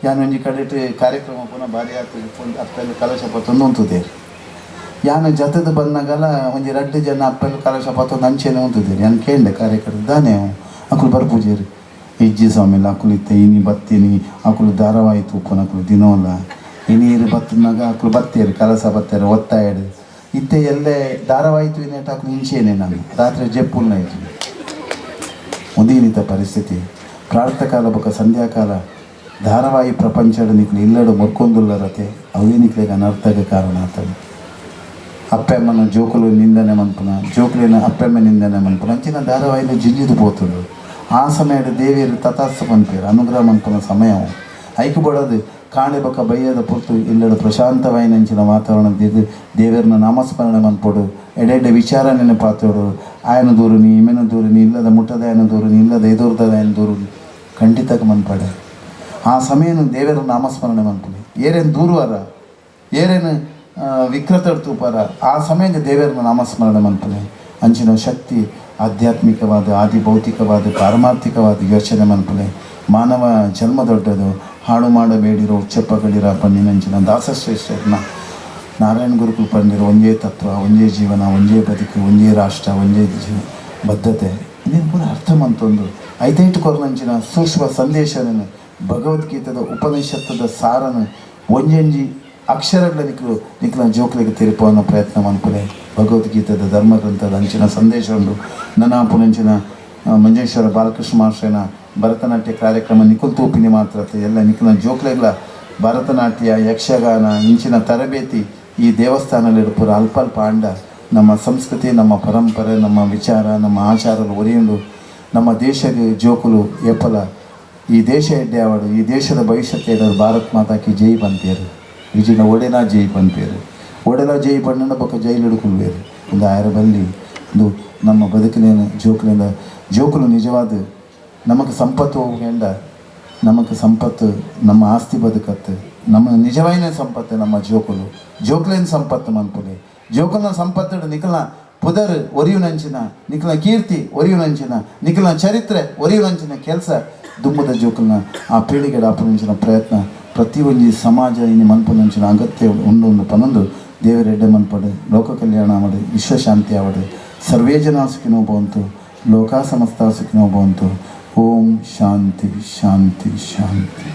Speaker 7: ಯಾನೊಂಜಿ ಕಡೆಟ್ ಕಾರ್ಯಕ್ರಮ ಪುನಃ ಭಾರಿ ಆಗ್ತದೆ ಅಪ್ಪೆಲ್ಲ ಕಲಶ ಪತ್ತೊಂದು ಉಂತುದೇರಿ ಯಾನ ಜತದ ಬಂದಾಗಲ್ಲ ಒಂಜಿ 2 ಜನ ಅಪ್ಪೆಲ್ಲ ಕಲಶ ಪತ್ತೊಂದು ಅಂಚೆನೆ ಉಂತುದೇರಿ ನಾನು ಕೇಳಿದೆ ಕಾರ್ಯಕ್ರಮ ದಾನೆ ಅಕ್ಕಳು ಬರ್ಪೂಜೇರಿ ಇಜ್ಜಿ ಸ್ವಾಮಿಲ್ಲ ಅಕ್ಕಳು ಇತ್ತೆ ಇನಿ ಬತ್ತೀನಿ ಅಕ್ಕಳು ಧಾರಾವಾಹಿ ತೂಪನ ಅಕ್ಕಳು ದಿನೋಲ್ಲ ಇನೀರು ಬತ್ತನಾಗ ಅಕ್ಕಳು ಬತ್ತೇರಿ ಕಲಸ ಬತ್ತೇರಿ ಒತ್ತಾಯಡು ಇತ್ತೆ ಎಲ್ಲೇ ಧಾರಾವಾಹಿ ತುಯಿನೇಟ ಅಕ್ಕಳು ಹಿಂಚೇನೆ ನಾನು ರಾತ್ರಿ ಜಪ್ಪುಲ್ನ ಇತ್ತು ಮುದೀನಿತ ಪರಿಸ್ಥಿತಿ ಪ್ರಾರ್ಥಕಾಲ ಬೊಕ್ಕ ಸಂಧ್ಯಾಕಾಲ ಧಾರಾವಾಹಿ ಪ್ರಪಂಚದ ನಿಕ್ಲು ಇಲ್ಲಡು ಮೊರ್ಕೊಂದುಲ್ಲ ರತೆ ಅವೇ ನಿಕ್ಲಿಗೆ ಅನರ್ಥಕ್ಕೆ ಕಾರಣ ಆಗ್ತದೆ ಅಪ್ಪೆಮ್ಮನ ಜೋಕುಲು ನಿಂದನೆ ಮನ್ಪುನ ಜೋಕುಲಿನ ಅಪ್ಪೆಮ್ಮ ನಿಂದನೆ ಮನ್ಪುನ ಅಂಚಿನ ಧಾರಾವಾಹಿಲು ಜಿಂಜಿದು ಪೋತುಂಡು ಆ ಸಮಯದ ದೇವಿಯರು ತಥಾಸ್ತು ಪನ್ಪೇರು ಅನುಗ್ರಹ ಮನ್ಪುನ ಸಮಯವು ಐಕು ಬಡದು ಕಾಣೆ ಬಕ್ಕ ಬಯ್ಯದ ಪುರ್ತು ಇಲ್ಲದ ಪ್ರಶಾಂತವಾಯಿನಂಚಿನ ವಾತಾವರಣದಿದ್ದು ದೇವರನ್ನ ನಾಮಸ್ಮರಣೆ ಮನ್ಪೊಡು ಎಡೆಡ್ಡೆ ವಿಚಾರ ನೆನಪಾತೋಡು ಆಯನ ದೂರುನಿ ಇಮೆನ ದೂರುನಿ ಇಲ್ಲದ ಮುಟ್ಟದ ಆಯನ ದೂರುನಿ ಇಲ್ಲದ ಎದುರ್ದದ ಆಯನ ದೂರುನಿ ಖಂಡಿತಕ್ಕೆ ಮನ್ಪಡೆ ಆ ಸಮಯನು ದೇವರ ನಾಮಸ್ಮರಣೆ ಮನ್ಪುನಿ ಏರೇನು ದೂರುವಾರ ಏರೇನು ವಿಕೃತ ತೂಪಾರ ಆ ಸಮಯದ ದೇವರನ್ನ ನಾಮಸ್ಮರಣೆ ಮನ್ಪುನಿ ಅಂಚಿನ ಶಕ್ತಿ ಆಧ್ಯಾತ್ಮಿಕವಾದ ಆದಿ ಭೌತಿಕವಾದ ಪಾರಮಾರ್ಥಿಕವಾದ ಯೋಚನೆ ಮನ್ಪುನೆ ಮಾನವ ಜನ್ಮ ದೊಡ್ಡದು ಹಾಳು ಮಾಡಬೇಡಿರೋ ಉಚ್ಚಪ್ಪಗಳಿರ ಪಣ್ಣಿನಂಚಿನ ದಾಸಶ್ರೇಷ್ಠರನ್ನ ನಾರಾಯಣ ಗುರುಕುಲು ಪಂಡಿರೋ ಒಂದೇ ತತ್ವ ಒಂದೇ ಜೀವನ ಒಂದೇ ಬದುಕು ಒಂದೇ ರಾಷ್ಟ್ರ ಒಂದೇ ಬದ್ಧತೆ ಇದನ್ನು ಕೂಡ ಅರ್ಥ ಮಂತೊಂದು ಐತೈಟು ಕೊರನಂಚಿನ ಸೂಕ್ಷ್ಮ ಸಂದೇಶನ ಭಗವದ್ಗೀತದ ಉಪನಿಷತ್ತದ ಸಾರನು ಒಂಜಂಜಿ ಅಕ್ಷರಗಳ ನಿಖಲ ಜೋಕ್ಲಿಗೆ ತಿರುಪು ಅನ್ನೋ ಪ್ರಯತ್ನ ಮನ್ಪುನೆ ಭಗವದ್ಗೀತದ ಧರ್ಮಗ್ರಂಥದ ಅಂಚಿನ ಸಂದೇಶ ಉಂಡು ನನಾಪುನಂಚಿನ ಮಂಜೇಶ್ವರ ಬಾಲಕೃಷ್ಣ ಮಾಸ್ಟರ್ನ ಭರತನಾಟ್ಯ ಕಾರ್ಯಕ್ರಮ ನಿಖಲ್ ತೂಪಿನಿ ಮಾತ್ರ ಎಲ್ಲ ನಿಖಲ ಜೋಕ್ಲೆಗಳ ಭರತನಾಟ್ಯ ಯಕ್ಷಗಾನ ಇಂಚಿನ ತರಬೇತಿ ಈ ದೇವಸ್ಥಾನದಲ್ಲಿ ಪೂರ ಅಲ್ಪ ಅಲ್ಪ ಆಂಡ ನಮ್ಮ ಸಂಸ್ಕೃತಿ ನಮ್ಮ ಪರಂಪರೆ ನಮ್ಮ ವಿಚಾರ ನಮ್ಮ ಆಚಾರಗಳು ಒರೆಯುಂಡು ನಮ್ಮ ದೇಶದ ಜೋಕುಲು ಎಪ್ಪಲ ಈ ದೇಶ ಎಡ್ಡೆ ಆವಡು ಈ ದೇಶದ ಭವಿಷ್ಯಕ್ಕೆ ಹೇಳೋರು ಭಾರತ್ ಮಾತಾಕಿ ಜೈ ಪನ್ಪೇರು ವಿಜಿನ ಒಡೆನಾ ಜೈ ಪನ್ಪೇರು ಒಡೆಲ ಜೈ ಪಣ್ಣನ ಪಕ್ಕ ಜೈಲು ಹಿಡ್ಕೊಳ್ಬೇರು ಒಂದು ಆಯರ ಬಲ್ಲಿ ಒಂದು ನಮ್ಮ ಬದುಕಿನ ಜೋಕುಲಿಂದ ಜೋಕುಲು ನಿಜವಾದ ನಮಗೆ ಸಂಪತ್ತು ಹೋಗ್ಯಂಡ ನಮಗೆ ಸಂಪತ್ತು ನಮ್ಮ ಆಸ್ತಿ ಬದುಕತ್ತು ನಮ್ಮ ನಿಜವಾಯಿನ ಸಂಪತ್ತು ನಮ್ಮ ಜೋಕುಲು ಜೋಕುಲಿನ ಸಂಪತ್ತು ಮನ್ಪುಲಿ ಜೋಕುಲಿನ ಸಂಪತ್ತು ನಿಖಲ್ನ ಪುದರ್ ಒರಿಯುನಂಚಿನ ನಿಖಲ್ನ ಕೀರ್ತಿ ಒರಿಯುನಂಚಿನ ನಿಖಲ್ನ ಚರಿತ್ರೆ ಒರಿಯುನಂಚಿನ ಕೆಲಸ ದುಮ್ಮದ ಜೋಕುಲ್ನ ಆ ಪೀಳಿಗೆ ದಾಪುನಂಚಿನ ಪ್ರಯತ್ನ ಪ್ರತಿಯೊಂದು ಸಮಾಜ ಇನ್ನು ಮನ್ಪುನಂಚಿನ ಅಗತ್ಯ ಉಂಡು ಪನೊಂದು ದೇವರೆಡ್ಡೆ ಮನ್ಪಡು ಲೋಕ ಕಲ್ಯಾಣ ಆವಡು ವಿಶ್ವಶಾಂತಿ ಆವಡು ಸರ್ವೇ ಜನ ಸುಖಿನೋ ಭವಂತು ಲೋಕ ಸಮಸ್ತ ಸುಖಿನೋ ಭವಂತು ಓಂ ಶಾಂತಿ ಶಾಂತಿ ಶಾಂತಿ.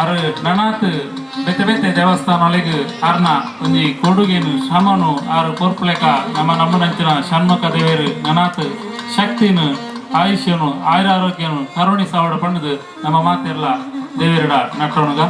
Speaker 6: ಅರೆ ನನಾತ್ ಬೆತೆ ಬೆತೆ ದೇವಸ್ಥಾನಗಳಿಗೆ ಅರ್ನ ಒಂಜಿ ಕೊಡುಗೆನು ಶ್ರಮನು ಆರು ಪೊರ್ಪುಲೆಕ ನಮ್ಮ ನಮ್ಮನಂಚಿನ ಷಣ್ಮುಖ ದೇವರು ನನಾತ್ ಶಕ್ತಿನು ಆಯುಷ್ಯನು ಆಯುರಾರೋಗ್ಯನು ಕರುಣಿ ಸಾವಡ ಪಣ್ಣದು ನಮ್ಮ ಮಾತೆಲ್ಲ ದೇವರಿಡ ನಟ್ಟೋಣಗ